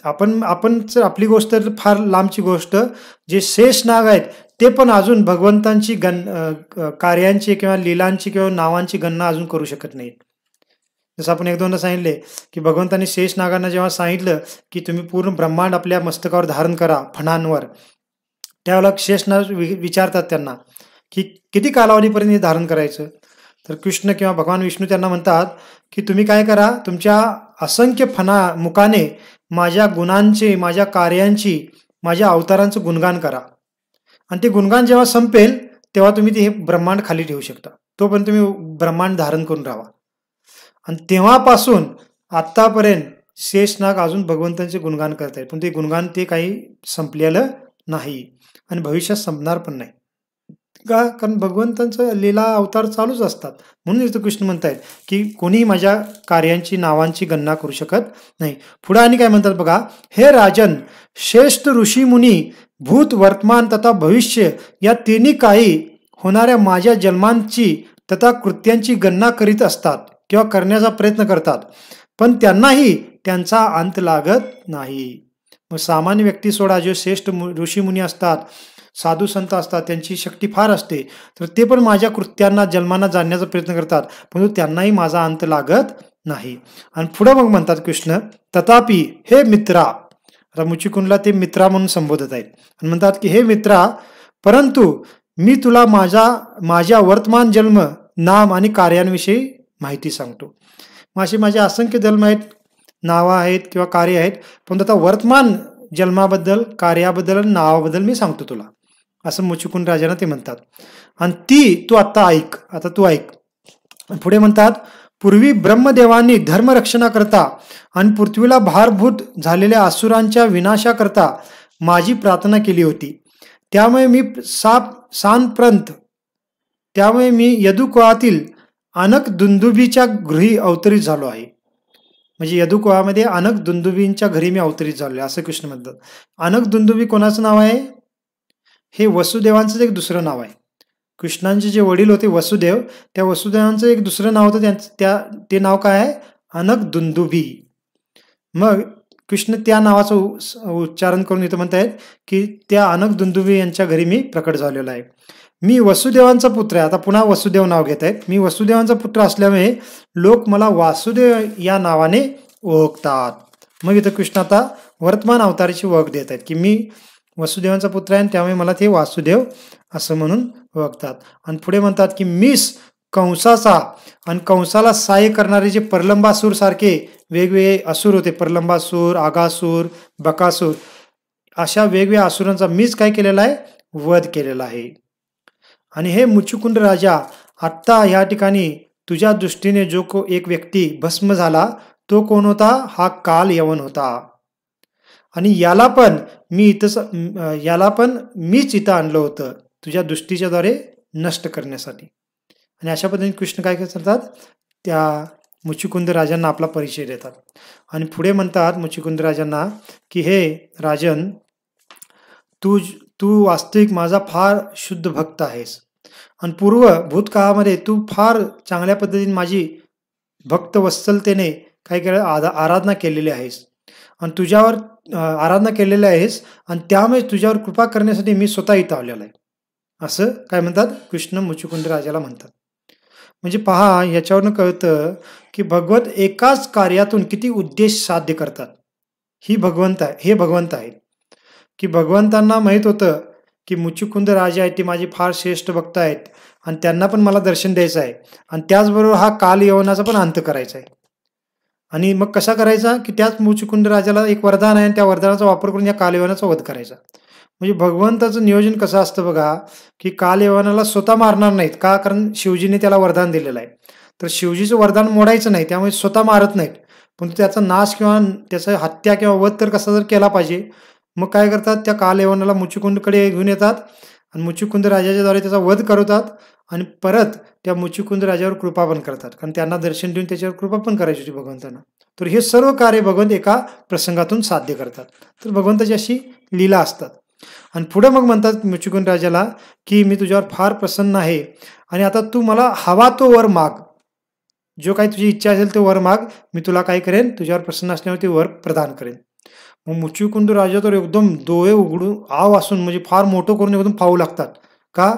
आपण जर आपली गोष्ट फार लांबची गोष्ट, जे शेष नाग आहेत ते पण अजून भगवंतांची कार्यांची किंवा लीलांची किंवा नावांची गणना अजून करू शकत नाहीत. जसं आपण एक दोनदा सांगितले की भगवंतांनी शेष नागांना जेव्हा सांगितलं की तुम्ही पूर्ण ब्रह्मांड आपल्या मस्तकावर धारण करा, फणांवर, त्यावेळेला शेषनाग विचारतात त्यांना की किती कालावधीपर्यंत हे धारण करायचं. तर कृष्ण किंवा भगवान विष्णू त्यांना म्हणतात की तुम्ही काय करा, तुमच्या असंख्य मुखाने माझ्या गुणांचे, माझ्या कार्यांची, माझ्या अवतारांचं गुणगान करा. आणि ते गुणगान जेव्हा संपेल तेव्हा तुम्ही ते हे ब्रह्मांड खाली ठेवू शकता. तोपर्यंत तुम्ही ब्रह्मांड धारण करून राहा. आणि तेव्हापासून आत्तापर्यंत शेषनाग अजून भगवंतांचे गुणगान करतायत, पण ते गुणगान ते काही संपलेलं नाही आणि भविष्यात संपणार पण नाही. का? कारण भगवंतांचं लीला अवतार चालूच असतात. म्हणून इथं कृष्ण म्हणतायत की कोणी माझ्या कार्यांची, नावांची गणना करू शकत नाही. पुढे आणि काय म्हणतात बघा, हे राजन, श्रेष्ठ ऋषी मुनी भूत, वर्तमान तथा भविष्य या तिन्ही काही होणाऱ्या माझ्या जन्मांची तथा कृत्यांची गणना करीत असतात किंवा करण्याचा प्रयत्न करतात, पण त्यांनाही त्यांचा अंत लागत नाही. मग सामान्य व्यक्ती सोडा, जे श्रेष्ठ ऋषी मुनी असतात, साधू संत असतात, त्यांची शक्ती फार असते, तर ते पण माझ्या कृत्यांना, जन्मांना जाणण्याचा प्रयत्न करतात, परंतु त्यांनाही माझा अंत लागत नाही. आणि पुढे मग म्हणतात कृष्ण, तथापि हे मित्रा, आता मुचिकुंदला ते मित्रा म्हणून संबोधत आहेत आणि म्हणतात की हे मित्रा, परंतु मी तुला माझ्या वर्तमान जन्म, नाम आणि कार्यांविषयी माहिती सांगतो. मग असे माझे असंख्य जन्म आहेत, नावं आहेत किंवा कार्य आहेत, पण आता वर्तमान जन्माबद्दल, कार्याबद्दल आणि नावाबद्दल मी सांगतो तुला, असं मुचिकुंद राजांना ते म्हणतात. आणि ती तू आता ऐक. आता तू ऐक. पुढे म्हणतात, पूर्वी ब्रह्मदेवांनी धर्मरक्षणाकरता आणि पृथ्वीला भारभूत झालेल्या असुरांच्या विनाशाकरता माझी प्रार्थना केली होती. त्यामुळे मी यदुकुळातील अनक दुंदुबीच्या गृही अवतरित झालो आहे. म्हणजे यदुकुळामध्ये अनक दुंदुबींच्या घरी मी अवतरित झालो, असं कृष्ण म्हणतात. अनक दुंदुबी कोणाचं नाव आहे? हे वसुदेवांचं एक दुसरं नाव आहे. कृष्णांचे जे वडील होते वसुदेव, त्या वसुदेवांचं एक दुसरं नाव होतं, ते नाव काय आहे? अनक दुंदुबी. मग कृष्ण त्या नावाचं उच्चारण करून इथं म्हणतायत की त्या अनक दुंदुबी यांच्या घरी मी प्रकट झालेला आहे. मी वसुदेवांचा पुत्र आहे. आता पुन्हा वसुदेव नाव घेत आहेत. मी वसुदेवांचा पुत्र असल्यामुळे लोक मला वासुदेव या नावाने ओळखतात. मग इथं कृष्ण आता वर्तमान अवताराची ओळख देत आहेत की मी वसुदेवांचा पुत्र आहे, त्यामुळे मला ते वासुदेव असं म्हणून ओळखतात. आणि पुढे म्हणतात की मीच कंसाचा आणि कंसाला सहाय्य करणारे जे प्रलंबासूर सारखे वेगवेगळे असुर होते, प्रलंबासूर, आगासूर, बकासूर, अशा वेगवेगळ्या असुरांचा मीच काय केलेला आहे? वध केलेला आहे. आणि हे मुचिकुंद राजा, आत्ता या ठिकाणी तुझ्या दृष्टीने जो एक व्यक्ती भस्म झाला तो कोण होता? हा काल यवन होता. आणि याला पण मीच इथं आणलं होतं तुझ्या दृष्टीच्या द्वारे नष्ट करण्यासाठी. आणि अशा पद्धतीने कृष्ण काय करतात? त्या मुचिकुंद राजांना आपला परिचय देतात. आणि पुढे म्हणतात मुचिकुंद राजांना की हे राजन, तू वास्तविक माझा फार शुद्ध भक्त आहेस आणि भूतकाळामध्ये तू फार चांगल्या पद्धतीने माझी भक्त वत्सलतेने काय केलं? आराधना केलेली आहेस आणि तुझ्यावर आराधना केलेली आहेस आणि त्यामुळे तुझ्यावर कृपा करण्यासाठी मी स्वतः इथं आलेलो आहे, असं काय म्हणतात? कृष्ण मुचिकुंद राजाला म्हणतात. म्हणजे पहा, याच्यावरनं कळतं की भगवत एकाच कार्यातून किती उद्देश साध्य करतात. हे भगवंत आहेत की भगवंतांना माहीत होतं की मुचिकुंद राजा आहेत ते माझे फार श्रेष्ठ भक्त आहेत आणि त्यांना पण मला दर्शन द्यायचं आहे आणि त्याचबरोबर हा काल यवनाचा पण अंत करायचा आहे. आणि मग कसा करायचा की त्याच मुचुकुंद राजाला एक वरदान आहे आणि त्या वरदानाचा वापर करून या कालयवनाचा वध करायचा. म्हणजे भगवंताचं नियोजन कसं असतं बघा, की कालयवनाला स्वतः मारणार नाहीत का, कारण शिवजीने त्याला वरदान दिलेलं आहे. तर शिवजीचं वरदान मोडायचं नाही, त्यामुळे स्वतः मारत नाहीत, पण त्याचा नाश किंवा त्याचा हत्या किंवा वध तर कसा जर केला पाहिजे, मग काय करतात, त्या कालयवनाला मुचुकुंदकडे घेऊन येतात आणि मुचुकुंद राजाच्या द्वारे त्याचा वध करवतात आणि परत त्या मुचुकुंद राजावर कृपा पण करतात, कारण त्यांना दर्शन देऊन त्याच्यावर कृपा पण करायची होती भगवंतांना. तर हे सर्व कार्य भगवंत एका प्रसंगातून साध्य करतात. तर भगवंताची अशी लीला असतात. आणि पुढे मग म्हणतात मुचुकुंद राजाला की मी तुझ्यावर फार प्रसन्न आहे आणि आता तू मला हवा तो वर माग, जो काही तुझी इच्छा असेल तो वर माग, मी तुला काय करेन, तुझ्यावर प्रसन्न असल्यावर ते वर प्रदान करेन. मग मुचुकुंद राजा तर एकदम डोळे उघडून आव असून म्हणजे फार मोठं करून एकदम पाहू लागतात. का,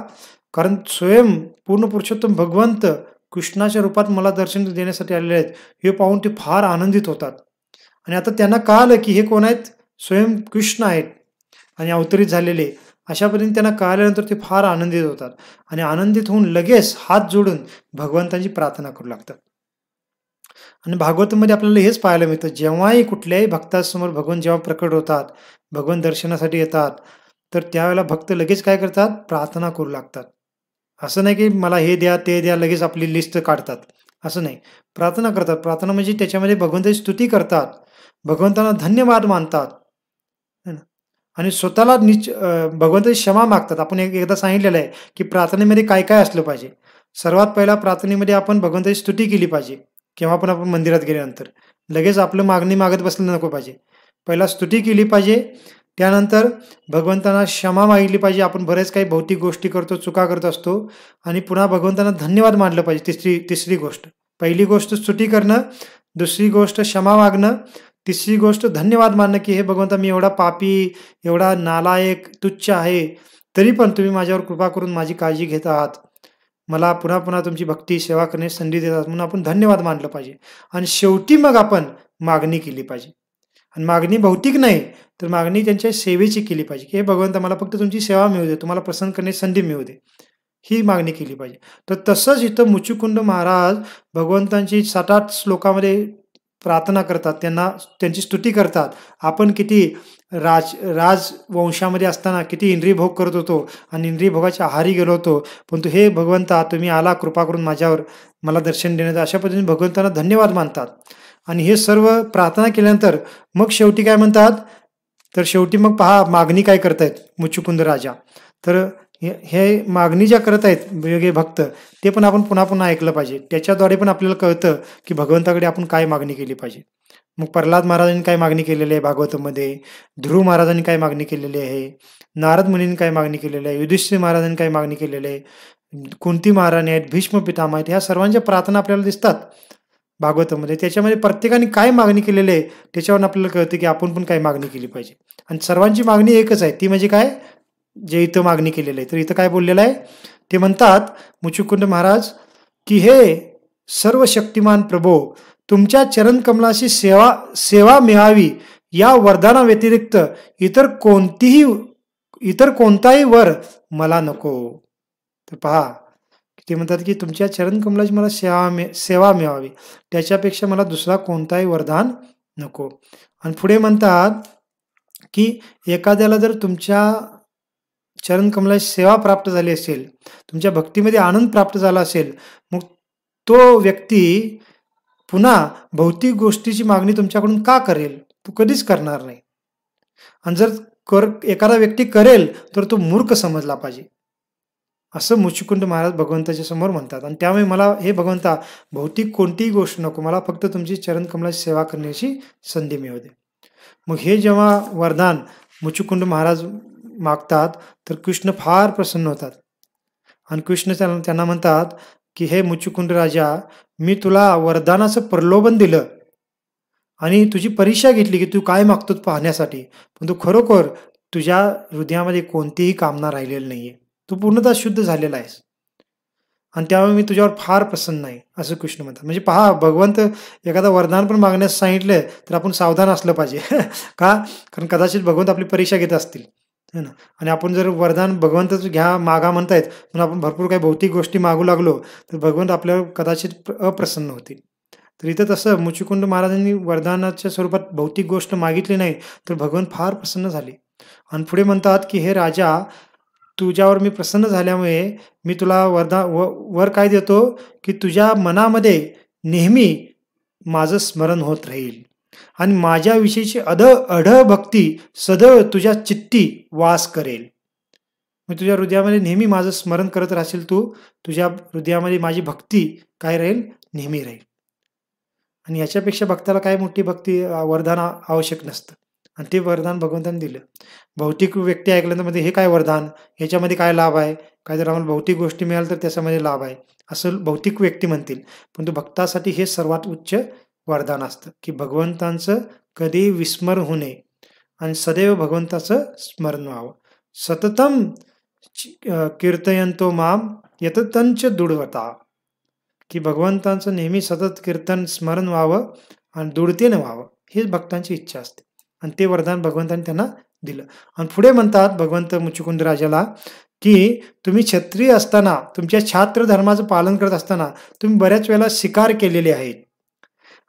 कारण स्वयं पूर्ण पुरुषोत्तम भगवंत कृष्णाच्या रूपात मला दर्शन देण्यासाठी आलेले आहेत हे पाहून ते फार आनंदित होतात. आणि आता त्यांना कळालं की हे कोण आहेत, स्वयं कृष्ण आहेत आणि अवतरित झालेले. अशा पद्धतीने त्यांना कळाल्यानंतर ते फार आनंदित होतात आणि आनंदित होऊन लगेच हात जोडून भगवंतांची प्रार्थना करू लागतात. आणि भागवतामध्ये आपल्याला हेच पाहायला मिळतं, जेव्हाही कुठल्याही भक्तासमोर भगवान जेव्हा प्रकट होतात, भगवान दर्शनासाठी येतात, तर त्यावेळेला भक्त लगेच काय करतात, प्रार्थना करू लागतात. असं नाही की मला हे द्या ते द्या लगेच आपली लिस्ट काढतात, असं नाही. प्रार्थना करतात. प्रार्थना म्हणजे त्याच्यामध्ये भगवंताची स्तुती करतात, भगवंतांना धन्यवाद मानतात, है ना. आणि स्वतःला भगवंताची क्षमा मागतात. आपण एकदा सांगितलेलं आहे की प्रार्थनेमध्ये काय काय असलं पाहिजे. सर्वात पहिला प्रार्थनेमध्ये आपण भगवंताची स्तुती केली पाहिजे. केव्हा पण आपण मंदिरात गेल्यानंतर लगेच आपलं मागणी मागत बसलं नको पाहिजे. पहिला स्तुती केली पाहिजे, त्यानंतर भगवंतांना क्षमा मागितली पाहिजे. आपण बरेच काही भौतिक गोष्टी करतो, चुका करत असतो आणि पुन्हा भगवंतांना धन्यवाद मानलं पाहिजे. तिसरी गोष्ट, पहिली गोष्ट स्तुती करणं, दुसरी गोष्ट क्षमा मागणं, तिसरी गोष्ट धन्यवाद मानणं की हे भगवंता मी एवढा पापी, एवढा नालायक, तुच्छ आहे, तरी पण तुम्ही माझ्यावर कृपा करून माझी काळजी घेत आहात. मला पुन्हा पुन्हा तुमची भक्ती सेवा करण्याची संधी देतात म्हणून आपण धन्यवाद मानलं पाहिजे. आणि शेवटी मग आपण मागणी केली पाहिजे. आणि मागणी भौतिक नाही, तर मागणी त्यांच्या सेवेची केली पाहिजे की हे भगवंता मला फक्त तुमची सेवा मिळू दे, तुम्हाला प्रसन्न करण्याची संधी मिळू दे, ही मागणी केली पाहिजे. तर तसंच इथं मुचुकुंद महाराज भगवंतांची 7-8 श्लोकामध्ये प्रार्थना करतात, त्यांची स्तुती करतात. आपण किती राजवंशामध्ये असताना किती इंद्रिय भोग करत होतो आणि इंद्रिय भोगाच्या आहारी गेलो होतो, परंतु हे भगवंता तुम्ही आला कृपा करून माझ्यावर, मला दर्शन देण्याचं, अशा पद्धतीने भगवंतांना धन्यवाद मानतात. आणि हे सर्व प्रार्थना केल्यानंतर मग शेवटी काय म्हणतात, तर शेवटी मग पहा मागणी काय करतायत मुचुकुंद राजा. तर हे मागणी ज्या करत आहेत वेगळे भक्त, ते पण आपण पुन्हा पुन्हा ऐकलं पाहिजे. त्याच्याद्वारे पण आपल्याला कळतं की भगवंताकडे आपण काय मागणी केली पाहिजे. मग प्रल्हाद महाराजांनी काय मागणी केलेली आहे भागवतामध्ये, ध्रुव महाराजांनी काय मागणी केलेली आहे, नारद मुनींनी काय मागणी केलेली आहे, युधिष्ठिर महाराजांनी काय मागणी केलेली आहे, कुंती महाराणी आहेत, भीष्म पितामह आहेत, ह्या सर्वांच्या प्रार्थना आपल्याला दिसतात भागवतामध्ये. त्याच्यामध्ये प्रत्येकाने काय मागणी केलेली आहे त्याच्यावरून आपल्याला कळतं की आपण पण काय मागणी केली पाहिजे. आणि सर्वांची मागणी एकच आहे, ती म्हणजे काय, जे इथं मागणी केलेलं आहे. तर इथं काय बोललेलं आहे, ते म्हणतात मुचुकुंद महाराज की हे सर्व शक्तिमान प्रभो, तुमच्या चरणकमलाशी सेवा मिळावी या वरदाना व्यतिरिक्त इतर कोणताही वर मला नको. तर पहा, ते म्हणतात की तुमच्या चरणकमलाची मला सेवा मिळावी, त्याच्यापेक्षा मला दुसरा कोणताही वरदान नको. आणि पुढे म्हणतात की एखाद्याला जर तुमच्या चरणकमलाची सेवा प्राप्त झाली असेल, तुमच्या भक्तीमध्ये आनंद प्राप्त झाला असेल, मग तो व्यक्ती पुन्हा भौतिक गोष्टीची मागणी तुमच्याकडून का करेल, तो कधीच करणार नाही. आणि जर एखादा व्यक्ती करेल तर तो मूर्ख समजला पाहिजे, असं मुचुकुंद महाराज भगवंताच्या समोर म्हणतात. आणि त्यामुळे मला हे भगवंता भौतिक कोणतीही गोष्ट नको, मला फक्त तुमची चरणकमलाची सेवा करण्याची संधी मिळू दे. मग हे जेव्हा वरदान मुचुकुंद महाराज मागतात तर कृष्ण फार प्रसन्न होतात. आणि कृष्ण त्यांना म्हणतात की हे मुचुकुंद राजा, मी तुला वरदानाचं प्रलोभन दिलं आणि तुझी परीक्षा घेतली की तू काय मागतो पाहण्यासाठी, पण तू खरोखर तुझ्या हृदयामध्ये कोणतीही कामना राहिलेली नाहीये, तू पूर्णतः शुद्ध झालेला आहेस आणि त्यामुळे मी तुझ्यावर फार प्रसन्न आहे, असं कृष्ण म्हणतात. म्हणजे पहा, भगवंत एखादा वरदान पण मागण्यास सांगितलं तर आपण सावधान असलं पाहिजे. का, कारण कदाचित भगवंत आपली परीक्षा घेत असतील, है ना. आणि आपण जर वरदान भगवंतच घ्या मागा म्हणतायत म्हणून आपण भरपूर काही भौतिक गोष्टी मागू लागलो तर भगवंत आपल्यावर कदाचित अप्रसन्न होतील. तर इथं तसं मुचुकुंद महाराजांनी वरदानाच्या स्वरूपात भौतिक गोष्ट मागितली नाही, तर भगवान फार प्रसन्न झाले आणि पुढे म्हणतात की हे राजा, तुझ्यावर मी प्रसन्न झाल्यामुळे मी तुला वर काय देतो की तुझ्या मनामध्ये नेहमी माझं स्मरण होत राहील आणि माझ्याविषयीची अढळ भक्ती सदैव तुझ्या चित्ती वास करेल. मग तुझ्या हृदयामध्ये नेहमी माझं स्मरण करत राहशील तू, तुझ्या हृदयामध्ये माझी भक्ती काय राहील, नेहमी राहील. आणि याच्यापेक्षा भक्ताला काय मोठी भक्ती वरदान आवश्यक नसतं आणि ते वरदान भगवंतांनी दिलं. भौतिक व्यक्ती ऐकल्यानंतर मध्ये हे काय वरदान, याच्यामध्ये काय लाभ आहे, काय जर आम्हाला भौतिक गोष्टी मिळाल तर त्याच्यामध्ये लाभ आहे असं भौतिक व्यक्ती म्हणतील. परंतु भक्तासाठी हे सर्वात उच्च वरदान असतं की भगवंतांचं कधी विस्मरण होऊ नये आणि सदैव भगवंताचं स्मरण व्हावं. सततम कीर्तयंतो माम यततंच दुडवता, की भगवंतांचं नेहमी सतत कीर्तन स्मरण व्हावं आणि दुडतेनं व्हावं, हेच भक्तांची इच्छा असते आणि ते वरदान भगवंतांनी त्यांना दिलं. आणि पुढे म्हणतात भगवंत मुचुकुंद राजाला की तुम्ही क्षत्रिय असताना, तुमच्या छात्र धर्माचं पालन करत असताना तुम्ही बऱ्याच वेळेला शिकार केलेले आहेत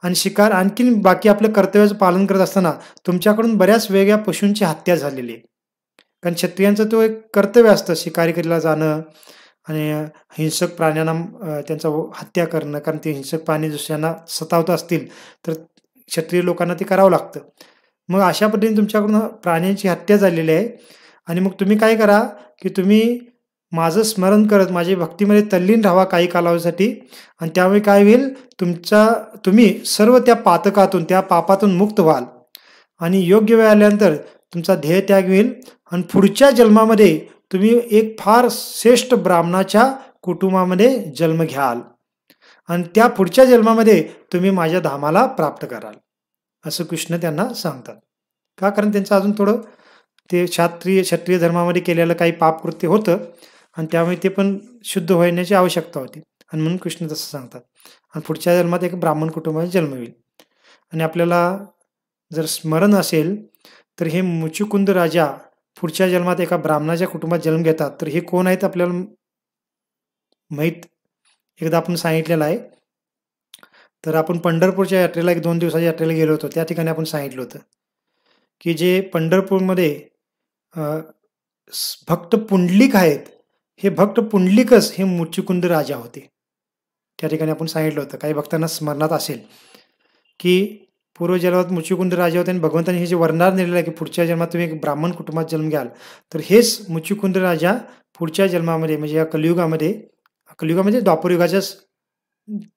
आणि शिकार आणखीन बाकी आपल्या कर्तव्याचं पालन करत असताना तुमच्याकडून बऱ्याच वेगळ्या पशूंची हत्या झालेली आहे. कारण क्षत्रियांचं तो एक कर्तव्य असतं शिकारीला जाणं आणि हिंसक प्राण्यांना त्यांचा हत्या करणं, कारण ते हिंसक प्राणी दुसऱ्यांना सतावत असतील तर क्षत्रिय लोकांना ते करावं लागतं. मग अशा पद्धतीने तुमच्याकडून प्राण्यांची हत्या झालेली आहे आणि मग तुम्ही काय करा की तुम्ही माझं स्मरण करत माझ्या भक्तीमध्ये तल्लीन राहावा काही कालावधीसाठी आणि त्यामुळे काय होईल, तुम्ही सर्व त्या पातकातून, त्या पापातून मुक्त व्हाल आणि योग्य वेळ आल्यानंतर तुमचा ध्येय त्याग होईल आणि पुढच्या जन्मामध्ये तुम्ही एक फार श्रेष्ठ ब्राह्मणाच्या कुटुंबामध्ये जन्म घ्याल आणि त्या पुढच्या जन्मामध्ये तुम्ही माझ्या धामाला प्राप्त कराल, असं कृष्ण त्यांना सांगतात. का, कारण त्यांचं अजून थोडं ते क्षत्रिय धर्मामध्ये केलेलं काही पापकृत्य होतं आणि त्यामुळे ते पण शुद्ध होण्याची आवश्यकता होती आणि म्हणून कृष्ण तसं सांगतात. आणि पुढच्या जन्मात एक ब्राह्मण कुटुंबाचा जन्म होईल. आणि आपल्याला जर स्मरण असेल तर हे मुचुकुंद राजा पुढच्या जन्मात एका ब्राह्मणाच्या कुटुंबात जन्म घेतात. तर हे कोण आहेत आपल्याला माहीत, एकदा आपण सांगितलेलं आहे. तर आपण पंढरपूरच्या यात्रेला 1-2 दिवसाच्या यात्रेला गेलो होतो, त्या ठिकाणी आपण सांगितलं होतं की जे पंढरपूरमध्ये भक्त पुंडलिक आहेत, हे भक्त पुंडलिकच हे मुचुकुंद राजा होते. त्या ठिकाणी आपण सांगितलं होतं, काही भक्तांना स्मरणात असेल की पूर्वजन्मात मुचुकुंद राजा होते आणि भगवंतांनी हे जे वरदान दिलेलं आहे की पुढच्या जन्मात तुम्ही एक ब्राह्मण कुटुंबात जन्म घ्याल, तर हेच मुचुकुंद राजा पुढच्या जन्मामध्ये म्हणजे या कलियुगामध्ये द्वापरयुगाच्या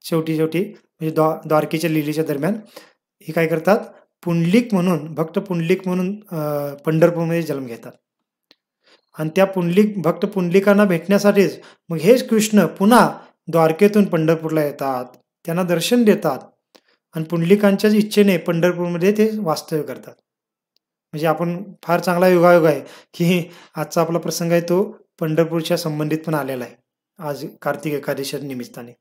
शेवटी म्हणजे द्वारकेच्या लीलेच्या दरम्यान हे काय करतात, पुंडलिक म्हणून, भक्त पुंडलिक म्हणून पंढरपूरमध्ये जन्म घेतात. आणि त्या भक्त पुंडलिकांना भेटण्यासाठीच मग हेच कृष्ण पुन्हा द्वारकेतून पंढरपूरला येतात, त्यांना दर्शन देतात आणि पुंडलिकांच्याच इच्छेने पंढरपूरमध्ये ते वास्तव्य करतात. म्हणजे आपण फार चांगला योगायोग आहे की आजचा आपला प्रसंग आहे तो पंढरपूरच्या संबंधित पण आलेला आहे आज कार्तिक एकादशीच्या निमित्ताने.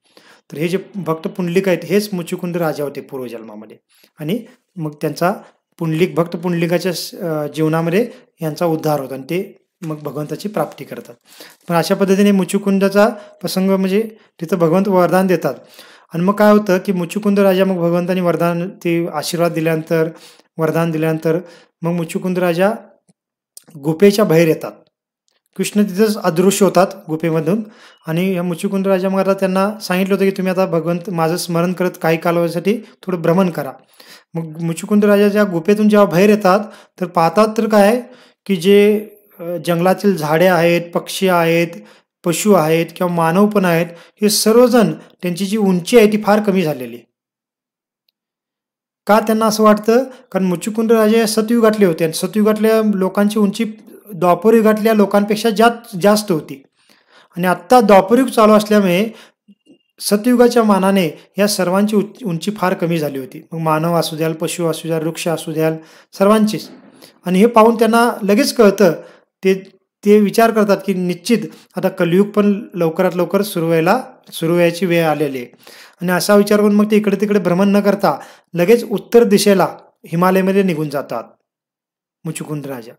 तर हे जे भक्त पुंडलिक आहेत हेच मुचुकुंद राजा होते पूर्वजन्मामध्ये आणि मग त्यांचा भक्त पुंडलिकाच्या जीवनामध्ये यांचा उद्धार होतो आणि ते मग भगवंताची प्राप्ती करतात. पण अशा पद्धतीने मुचुकुंदाचा प्रसंग म्हणजे तिथं भगवंत वरदान देतात. आणि मग काय होतं की मुचुकुंद राजा मग भगवंतांनी वरदान दिल्यानंतर मग मुचुकुंद राजा गुफेच्या बाहेर येतात. कृष्ण तिथंच अदृश्य होतात गुफेमधून आणि या मुचुकुंद राजा मग आता त्यांना सांगितलं होतं की तुम्ही आता भगवंत माझं स्मरण करत काही कालावधीसाठी थोडं भ्रमण करा. मग मुचुकुंद राजा ज्या गुफेतून जेव्हा बाहेर येतात तर पाहतात तर काय की जे जंगलातील झाडे आहेत, पक्षी आहेत, पशु आहेत किंवा मानव पण आहेत, हे सर्वजण त्यांची जी उंची आहे ती फार कमी झालेली. का त्यांना असं वाटतं, कारण मुचुकुंद राजा सतयुगातले होते आणि सतयुगातल्या लोकांची उंची द्वापरयुगातल्या लोकांपेक्षा जास्त होती आणि आत्ता द्वापरयुग चालू असल्यामुळे सतयुगाच्या मानाने या सर्वांची उंची फार कमी झाली होती. मग मानव असू द्याल, पशु असू द्याल, वृक्ष असू द्याल, सर्वांचीच. आणि हे पाहून त्यांना लगेच कळतं, ते विचार करतात की निश्चित आता कलियुग पण लवकरात लवकर सुरू व्हायची वेळ आलेली आहे. आणि असा विचार करून मग ते इकडे तिकडे भ्रमण न करता लगेच उत्तर दिशेला हिमालयामध्ये निघून जातात मुचुकुंद राजा.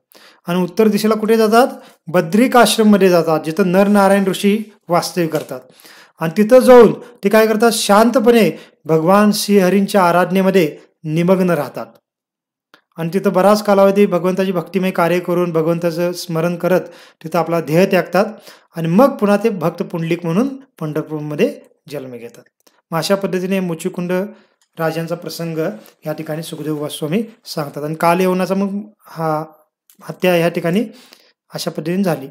आणि उत्तर दिशेला कुठे जातात, बद्रिक आश्रममध्ये जातात, जिथं नरनारायण ऋषी वास्तव्य करतात. आणि तिथं जाऊन ते काय करतात, शांतपणे भगवान श्रीहरींच्या आराधनेमध्ये निमग्न राहतात आणि तिथं बराच कालावधी भगवंताची भक्तिमय कार्य करून भगवंताचं स्मरण करत तिथं आपला ध्येय त्यागतात आणि मग पुन्हा ते भक्त पुंडलिक म्हणून पंढरपूरमध्ये जन्म घेतात. मग अशा पद्धतीने मुचुकुंद राजांचा प्रसंग या ठिकाणी सुखदेव गोस्वामी सांगतात आणि कालयवनाचा मग हत्या या ठिकाणी अशा पद्धतीने झाली.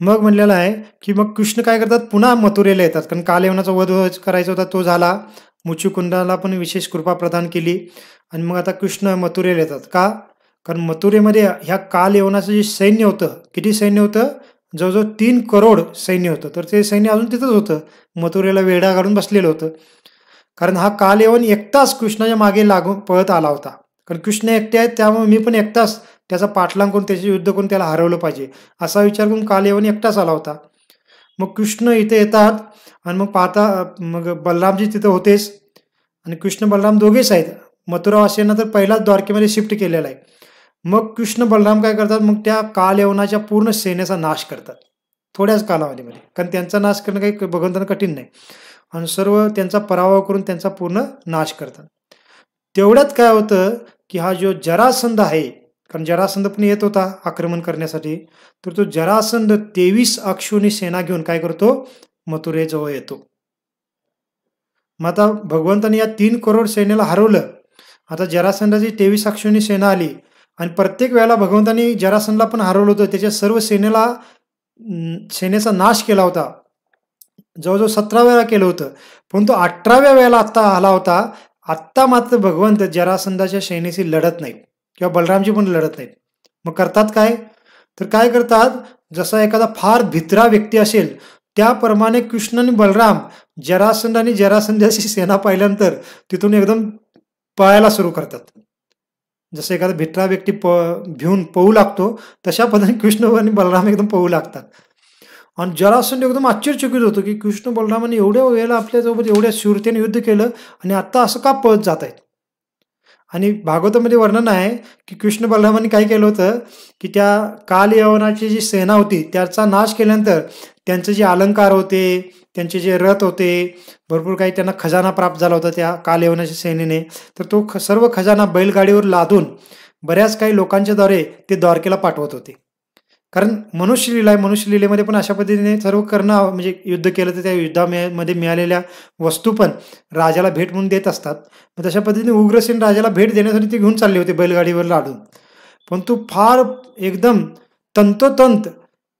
मग म्हणलेलं आहे की मग कृष्ण काय करतात, पुन्हा मथुरेला येतात, कारण कालयवनाचा वध करायचा होता तो झाला. मुचुकुंदाला पण विशेष कृपा प्रदान केली आणि मग आता कृष्ण मथुरेला येतात. का? कारण मथुरेमध्ये ह्या कालयवनाचं जे सैन्य होतं, किती सैन्य होतं, जवळजवळ 3 करोड सैन्य होतं. तर ते सैन्य अजून तिथंच होतं, मथुरेला वेढा घालून बसलेलं होतं. कारण हा कालयवन एकटाच कृष्णाच्या मागे लागून पळत आला होता. कारण कृष्ण एकटे आहेत, त्यामुळे मी पण एकटाच त्याचा पाठलाग करून त्याचे युद्ध करून त्याला हरवलं पाहिजे असा विचार करून कालयवन एकटाच आला होता. मग कृष्ण इथे येतात आणि मग पाहता मग बलरामजी तिथं होतेच आणि कृष्ण बलराम दोघेच आहेत. मथुरावासियांना तर पहिलाच द्वारकेमध्ये शिफ्ट केलेला आहे. मग कृष्ण बलराम काय करतात, मग त्या कालयवनाच्या पूर्ण सैन्याचा नाश करतात थोड्याच कालावधीमध्ये, कारण त्यांचा नाश करणं काही भगवंतांना कठीण नाही आणि सर्व त्यांचा पराभव करून त्यांचा पूर्ण नाश करतात. तेवढ्यात काय होतं की हा जो जरासंध आहे, कारण जरासंध पण येत होता आक्रमण करण्यासाठी, तर तो जरासंध 23 अक्षोनी सेना घेऊन काय करतो, मथुरेजवळ येतो. मग आता भगवंताने या 3 करोड सैन्याला हरवलं. आता जरासंधाची 23 अक्षोनी सेना आली आणि प्रत्येक वेळेला भगवंतानी जरासंधला पण हरवलं होतं, त्याच्या सर्व सेनेचा नाश केला होता. जवळजवळ 17 वेळा केलं होतं, परंतु 18व्या वेळेला आत्ता आला होता. आत्ता मात्र भगवंत जरासंधाच्या सेनेशी लढत नाहीत किंवा बलरामजी पण लढत नाहीत. मग करतात काय, तर काय करतात, जसा एखादा फार भित्रा व्यक्ती असेल त्याप्रमाणे कृष्ण आणि बलराम जरासंध आणि जरासंधाची सेना पाहिल्यानंतर तिथून एकदम पळायला सुरू करतात. जसं एखादा भित्रा व्यक्ती भिवून पळू लागतो तशा पद्धतीने कृष्ण आणि बलराम एकदम पळू लागतात. आणि जरासंध एकदम आश्चर्यचकित होतो की कृष्ण बलरामाने एवढ्या वेळेला आपल्यासोबत एवढ्या शूरतेने युद्ध केलं आणि आत्ता असं का पळत जात आहेत. आणि भागवतामध्ये वर्णन आहे की कृष्ण बलरामांनी काय केलं होतं की त्या कालयवनाची जी सेना होती त्याचा नाश केल्यानंतर त्यांचे जे अलंकार होते, त्यांचे जे रथ होते, भरपूर काही त्यांना खजाना प्राप्त झाला होता त्या कालयवनाच्या सेनेने, तर तो सर्व खजाना बैलगाडीवर लादून बऱ्याच काही लोकांच्याद्वारे ते द्वारकेला पाठवत होते. कारण मनुष्यलीला आहे, मनुष्यलीलेमध्ये पण अशा पद्धतीने सर्व करणं, म्हणजे युद्ध केलं तर त्या युद्धामध्ये मिळालेल्या वस्तू पण राजाला भेट म्हणून देत असतात. मग तशा पद्धतीने उग्रसेन राजाला भेट देण्यासाठी ते घेऊन चालले होते बैलगाडीवर लादून. परंतु फार एकदम तंतोतंत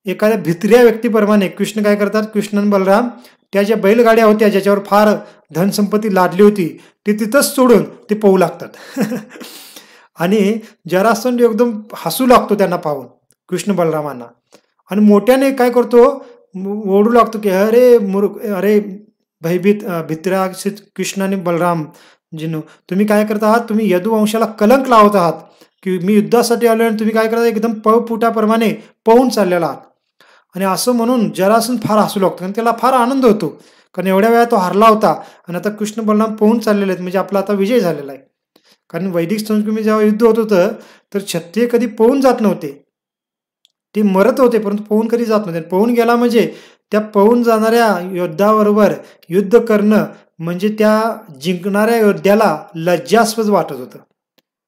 एखाद्या भित्र्या व्यक्तीप्रमाणे कृष्ण काय करतात, कृष्ण आणि बलराम त्या ज्या बैलगाड्या होत्या ज्याच्यावर फार धनसंपत्ती लादली होती ते तिथंच सोडून ते पळू लागतात. आणि जरासंध एकदम हसू लागतो त्यांना पाहून कृष्ण बलरामांना आणि मोठ्याने काय करतो, ओरडू लागतो की अरे अरे भयभीत भित्र्या कृष्ण आणि बलराम जिनो, तुम्ही काय करत आहात, तुम्ही यदुवंशाला कलंक लावत आहात की मी युद्धासाठी आलो आणि तुम्ही काय करता, एकदम पळपुटाप्रमाणे पळून चाललेला आहात. आणि असं म्हणून जरासंध फार हसू लागतो आणि त्याला फार आनंद होतो, कारण एवढ्या वेळा तो हरला होता आणि आता कृष्ण बलराम पळून चाललेले आहेत, म्हणजे आपला आता विजय झालेला आहे. कारण वैदिक संस्कृतीमध्ये जेव्हा युद्ध होत होतं तर क्षत्रिय कधी पळून जात नव्हते, ते मरत होते, परंतु पळून कधी जात नव्हते. पळून गेला म्हणजे त्या पळून जाणाऱ्या योद्धाबरोबर युद्ध करणं म्हणजे त्या जिंकणाऱ्या योद्ध्याला लज्जास्पद वाटत होतं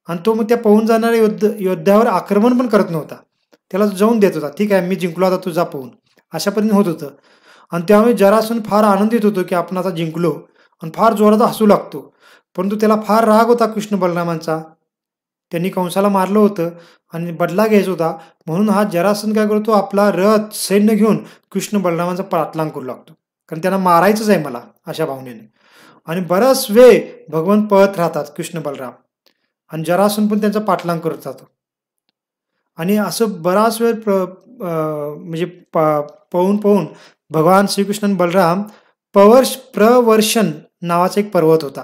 आणि तो मग त्या पळून जाणाऱ्या योद्ध्यावर आक्रमण पण करत नव्हता, त्याला जाऊन देत होता, ठीक आहे मी जिंकलो आता तू जा पळून, अशा पद्धतीने होत होतं. आणि त्यामुळे जरासंध फार आनंदित होतो की आपण आता जिंकलो आणि फार जोरात हसू लागतो. परंतु त्याला फार राग होता कृष्ण बलरामांचा, त्यांनी कंसाला मारलं होतं आणि बदला घ्यायचा होता, म्हणून हा जरासंध काय करतो, आपला रथ सैन्य घेऊन कृष्ण बलरामांचा पाठलाग करू लागतो, कारण त्यांना मारायचंच आहे मला अशा भावनेने. आणि बराच वेळ भगवंत पळत राहतात कृष्ण बलराम आणि जरासंध पण त्यांचा पाठलाग करत जातो. आणि असं बराच वेळ म्हणजे पळून पळून भगवान श्रीकृष्ण आणि बलराम प्रवर्षण नावाचा एक पर्वत होता,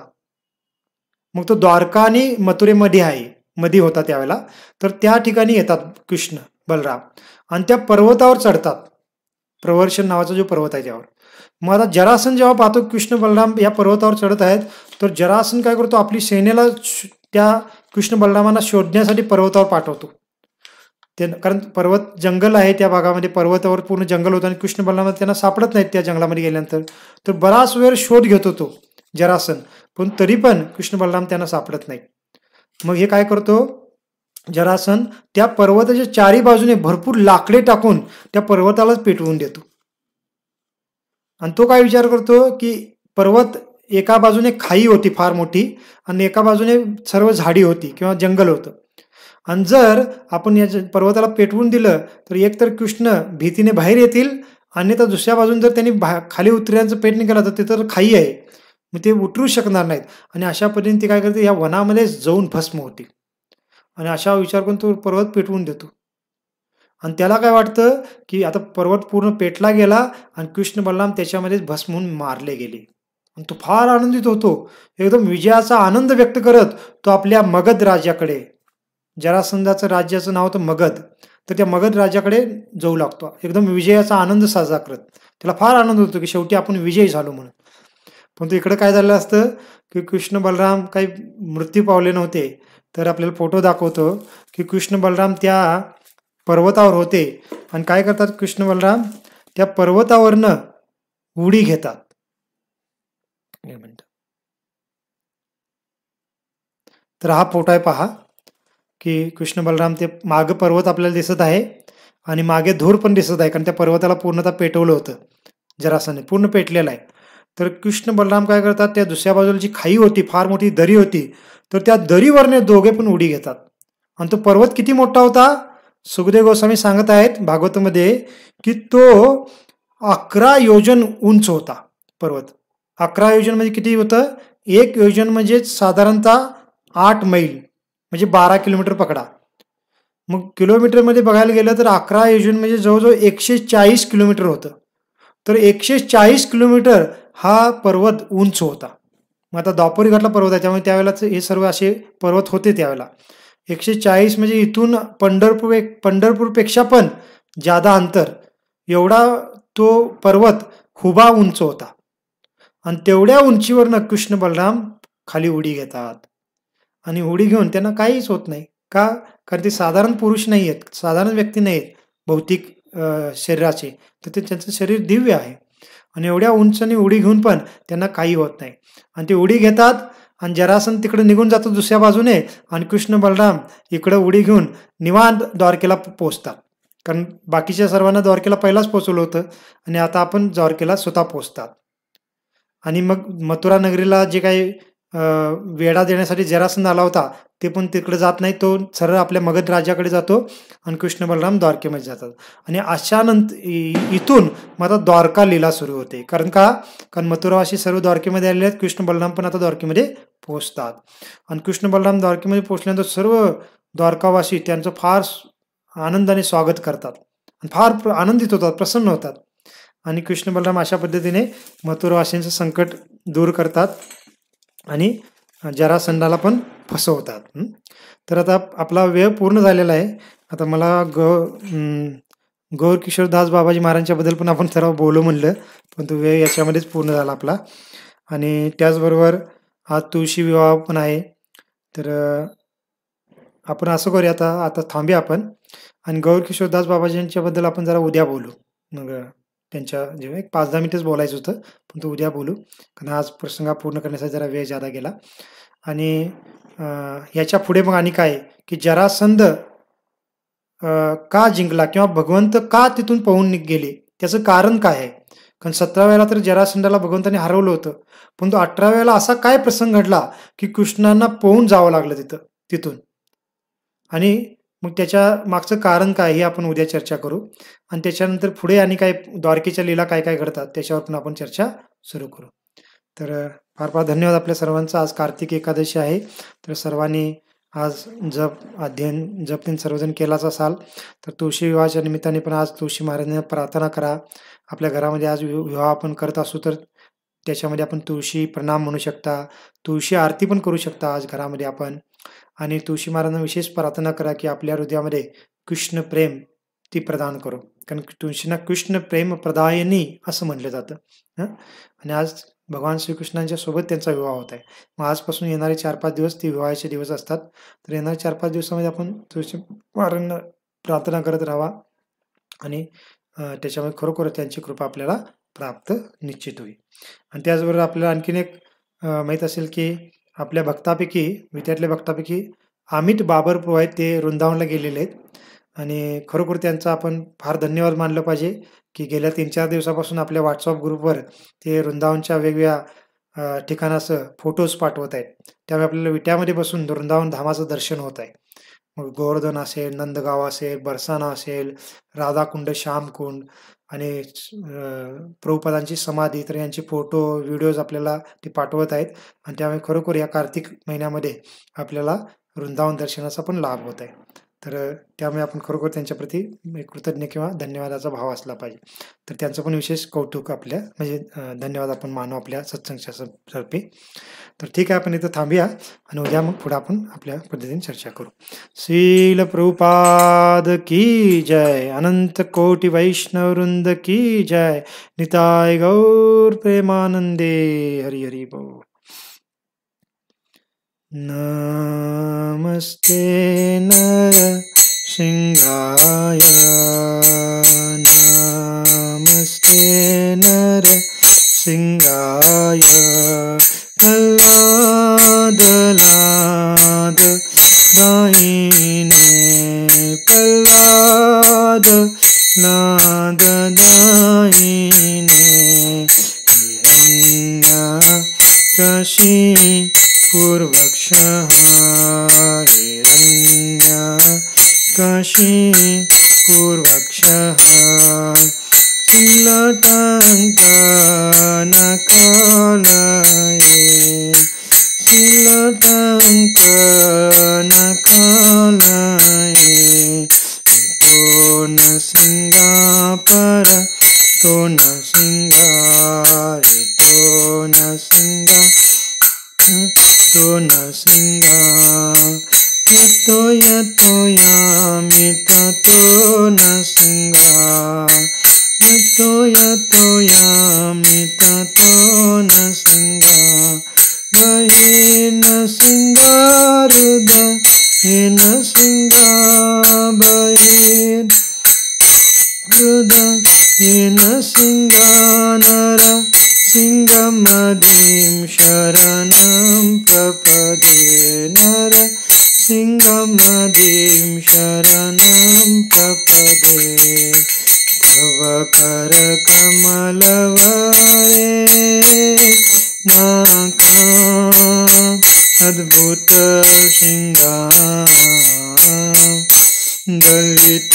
मग तो द्वारका आणि मथुरेमध्ये आहे, मध्ये होता त्यावेळेला, तर त्या ठिकाणी येतात कृष्ण बलराम आणि त्या पर्वतावर चढतात. प्रवर्षण नावाचा जो पर्वत आहे त्यावर. मग आता जरासंध जेव्हा पाहतो कृष्ण बलराम या पर्वतावर चढत आहेत, तर जरासंध काय करतो, आपली सेनेला त्या कृष्ण बलरामांना शोधण्यासाठी पर्वतावर पाठवतो. ते कारण पर्वत जंगल आहे त्या भागामध्ये, पर्वतावर पूर्ण जंगल होतं आणि कृष्ण बलराम त्यांना सापडत नाहीत त्या जंगलामध्ये गेल्यानंतर. तर बराच वेळ शोध घेतो तो जरासन, पण तरी पण कृष्ण बलराम त्यांना सापडत नाही. मग हे काय करतो जरासन, त्या पर्वताच्या चारी बाजूने भरपूर लाकडे टाकून त्या पर्वतालाच पेटवून देतो. आणि तो काय विचार करतो की पर्वत एका बाजूने खाई होती फार मोठी आणि एका बाजूने सर्व झाडी होती किंवा जंगल होतं. आणि जर आपण या पर्वताला पेटवून दिलं तर एकतर कृष्ण भीतीने बाहेर येतील, अन्यथा दुसऱ्या बाजून जर त्यांनी खाली उतरण्याचा प्रयत्न केला तर ते तर खाई आहे, मग ते उतरू शकणार नाहीत. आणि अशा पद्धतीने ते काय करते, या वनामध्ये जाऊन भस्म होतील. आणि अशा विचार करून तो पर्वत पेटवून देतो. आणि त्याला काय वाटतं की आता पर्वत पूर्ण पेटला गेला आणि कृष्ण बलराम त्याच्यामध्येच भस्म होऊन मारले गेले. आणि तो फार आनंदित होतो, एकदम विजयाचा आनंद व्यक्त करत तो आपल्या मगध राज्याकडे, जरासंधाचं राज्याचं नाव होतं मगध, तर त्या मगध राज्याकडे जाऊ लागतो एकदम विजयाचा आनंद साजरा करत. त्याला फार आनंद होतो की शेवटी आपण विजयी झालो म्हणून. पण तो इकडे काय झालं असतं की कृष्ण बलराम काही मृत्यू पावले नव्हते. तर आपल्याला फोटो दाखवतो की कृष्ण बलराम त्या पर्वतावर होते आणि काय करतात कृष्ण बलराम, त्या पर्वतावरनं उडी घेतात. तर हा फोटो आहे पहा की कृष्ण बलराम, ते मागे पर्वत आपल्याला दिसत आहे आणि मागे धूर पण दिसत आहे, कारण त्या पर्वताला पूर्णतः पेटवलं होतं जरासंधाने, पूर्ण पेटलेलं आहे. तर कृष्ण बलराम काय करतात, त्या दुसऱ्या बाजूला जी खाई होती, फार मोठी दरी होती, तर त्या दरीवरने दोघे पण उडी घेतात. आणि तो पर्वत किती मोठा होता, सुखदेव गोस्वामी सांगत आहेत भागवतामध्ये की तो 11 योजन उंच होता पर्वत. 11 योजन म्हणजे किती होतं, एक योजन म्हणजे साधारणतः 8 मैल, म्हणजे 12 किलोमीटर पकडा. मग किलोमीटरमध्ये बघायला गेलं तर 11 योजन म्हणजे जवळजवळ 140 किलोमीटर होतं. तर 140 किलोमीटर हा पर्वत उंच होता. मग आता दापोरी घाटला पर्वत आहे, त्यामुळे त्यावेळेलाच हे सर्व असे पर्वत होते त्यावेळेला. 140 म्हणजे इथून पंढरपूरपेक्षा पण जादा अंतर, एवढा तो पर्वत हुबा उंच होता. आणि तेवढ्या उंचीवरनं कृष्ण बलराम खाली उडी घेतात. आणि उडी घेऊन त्यांना काहीच होत नाही. का? कारण ते साधारण पुरुष नाही आहेत, साधारण व्यक्ती नाही आहेत भौतिक शरीराचे, तर ते त्यांचं शरीर दिव्य आहे. आणि एवढ्या उंचने उडी घेऊन पण त्यांना काही होत नाही. आणि ते उडी घेतात आणि जरासंध तिकडे निघून जातो दुसऱ्या बाजूने, आणि कृष्ण बलराम इकडे उडी घेऊन निवांत द्वारकेला पोचतात. कारण बाकीच्या सर्वांना द्वारकेला पहिलाच पोचवलं होतं आणि आता आपण द्वारकेला स्वतः पोचतात. आणि मग मथुरा नगरीला जे काही वेढा देण्यासाठी जरासंध आला होता ते पण तिकडे जात नाही, तो सरळ आपल्या मगध राज्याकडे जातो आणि कृष्ण बलराम द्वारकेमध्ये जातात. आणि अशा इथून मग आता द्वारका लीला सुरू होते. कारण मथुरावासी सर्व द्वारकेमध्ये आलेले आहेत, कृष्ण बलराम पण आता द्वारकेमध्ये पोहोचतात. आणि कृष्ण बलराम द्वारकेमध्ये पोहोचल्यानंतर सर्व द्वारकावासी त्यांचं फार आनंदाने स्वागत करतात आणि फार आनंदित होतात, प्रसन्न होतात. आणि कृष्ण बलराम अशा पद्धतीने मथुरावासींचं संकट दूर करतात आणि जरासंधाला पण फसवतात. तर आता आपला वेळ पूर्ण झालेला आहे. आता मला गौर किशोरदास बाबाजी महाराजांच्याबद्दल पण आपण सर्व बोलू म्हणलं, पण तो वेळ याच्यामध्येच पूर्ण झाला आपला. आणि त्याचबरोबर आज तुळशी विवाह पण आहे. तर आपण असं करूया, आता थांबूया आपण आणि गौर किशोरदास बाबाजींच्याबद्दल आपण जरा उद्या बोलू. मग त्यांच्या जेव्हा एक 5-10 मिनिटच बोलायचं होतं, पण तो उद्या बोलू, कारण आज प्रसंग पूर्ण करण्यासाठी जरा वेळ जादा गेला. आणि याच्या पुढे मग आणि काय की जरासंध का जिंकला किंवा भगवंत का तिथून पळून गेले, त्याचं कारण काय आहे. कारण 17 वेळेला तर जरासंधाला भगवंताने हरवलं होतं, पण तो 18 वेळेला असा काय प्रसंग घडला की कृष्णांना पळून जावं लागलं तिथून. आणि मग त्याच्या मागचं कारण काय हे आपण उद्या चर्चा करू. आणि त्याच्यानंतर पुढे आणि काय द्वारकेच्या लीला काय काय घडतात त्याच्यावर पण आपण चर्चा सुरू करू. तर फार फार धन्यवाद आपल्या सर्वांचा. आज कार्तिक एकादशी आहे, तर सर्वांनी आज अध्ययन जप सर्वजण केलाच असाल, तर तुळशी विवाहाच्या निमित्ताने पण आज तुळशी महाराजांना प्रार्थना करा. आपल्या घरामध्ये आज विवाह आपण करत असू तर त्याच्यामध्ये आपण तुळशी प्रणाम म्हणू शकता, तुळशी आरती पण करू शकता आज घरामध्ये आपण. आणि तुळशी महाराजांना विशेष प्रार्थना करा की आपल्या हृदयामध्ये कृष्ण प्रेम ती प्रदान करो, कारण तुळशींना कृष्ण प्रेम प्रदायनी असं म्हटलं जातं. आणि आज भगवान श्रीकृष्णांच्या सोबत त्यांचा विवाह होत आहे. मग आजपासून येणारे 4-5 दिवस ते विवाहाचे दिवस असतात. तर येणाऱ्या 4-5 दिवसामध्ये आपण तुळशी महाराजांना प्रार्थना करत राहावा आणि त्याच्यामुळे खरोखर त्यांची कृपा आपल्याला प्राप्त निश्चित होईल. आणि त्याचबरोबर आपल्याला आणखीन एक माहीत असेल की आपल्या भक्तापैकी विट्यातल्या भक्तापैकी अमित बाबरप्रो आहेत, ते वृंदावनला गेलेले आहेत आणि खरोखर त्यांचा आपण फार धन्यवाद मानलं पाहिजे, की गेल्या 3-4 दिवसापासून आपल्या WhatsApp ग्रुपवर ते वृंदावनच्या वेगवेगळ्या ठिकाणाचं फोटोज पाठवत आहेत. त्यामुळे आपल्याला विट्यामध्ये बसून वृंदावन धामाचं दर्शन होत आहे. मग गोवर्धन असेल, नंदगाव असेल, बरसाना असेल, राधाकुंड, श्यामकुंड आणि प्रभुपादांची समाधी, तर यांचे फोटो, व्हिडिओज आपल्याला ते पाठवत आहेत आणि त्यामुळे खरोखर या कार्तिक महिन्यामध्ये आपल्याला वृंदावन दर्शनाचा पण लाभ होत आहे. तर त्यामुळे आपण खरोखर त्यांच्याप्रती एक कृतज्ञ किंवा धन्यवादाचा भाव असला पाहिजे. तर त्यांचं पण विशेष कौतुक आपल्या म्हणजे धन्यवाद आपण मानू आपल्या सत्संगच्या तर्फे. तर ठीक आहे, आपण इथं थांबूया आणि उद्या मग पुढे आपण आपल्या पद्धतीने चर्चा करू. श्रील प्रभुपाद की जय, अनंत कोटि वैष्णव वृंद की जय, निताय गौर प्रेमानंदे, हरि हरि बोल. नमस्ते नर सिंहाय, नमस्ते नर सिंहाय, प्रल्हाद लाद दाहिने, प्रल्हाद लाद दाहिने, हिरण्यकशी पूर्वक्षः, हिरण्यकशी पूर्वक्षः, शिलटङ्कनकालये, शिलटङ्कनकालये, तो न सिंगापर, तो न सिंगा, तो न सिंगा, तो न सिंगा, यतो यतो यामित, तो न सिंगा, यतो यतो यामित, तो न सिंगा, बहिन सिंगारुद, हिन सिंगा, बहिन हृदय येन सिंगानर, सिंगमदीं शरणं प्रपदे नर, सिंगमदीं शरणं प्रपदे, तव कर कमलवरे नाका, अद्भुत सिंगार, दलित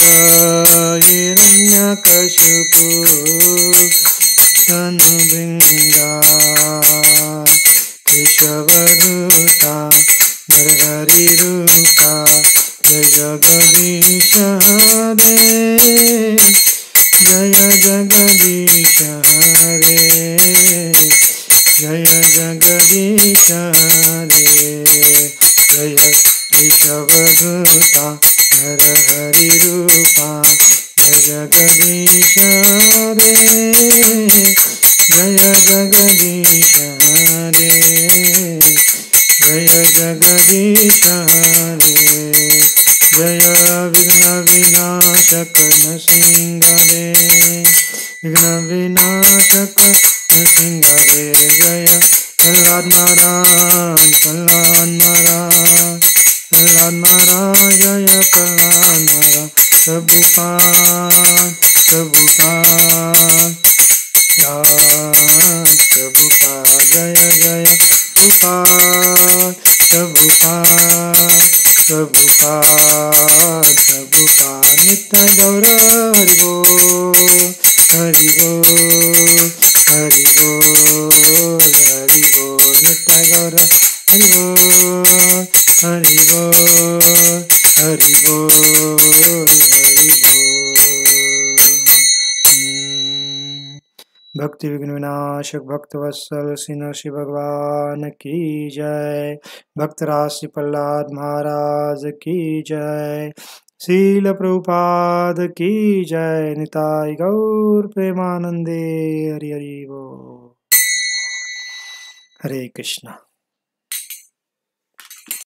हिरण्यकशिपु तनुभृङ्गा, केशवरूपा नरहरिरूपा, जय जगदीश हरे, जय जगदीश हरे, जय जगदीश हरे, जय केशवरूपा नरहरिरूपा, जय जगदीश हरे, जय जगदीश हरे, जय जगदीश हरे, जय विघ्न विनाशक नृसिंहरे, विघ्न विनाशक नृसिंहरे, जय प्रह्लाद महाराज, प्रह्लाद महाराज, प्रह्लाद महाराज, जय प्रह्लाद महाराज, प्रभुपाद, प्रभुपाद, प्रभुपाद, जय जय प्रभुपाद, प्रभुपाद, प्रभुपाद, प्रभुपाद, नित्य गौर हरि बोल, हरि बोल, हरि बोल, हरि बोल, नित्य गौर हरि बोल, हरि बोल, हरि बोल, हरि बोल. भक्ति विघ्न विनाशक भक्तवत्सल श्री नरसिंह भगवान की जय, भक्तराज श्री प्रह्लाद महाराज की जय, श्रील प्रभुपाद की जय, निताय गौर प्रेमानंदे, हरि हरि बोल. हरे कृष्णा.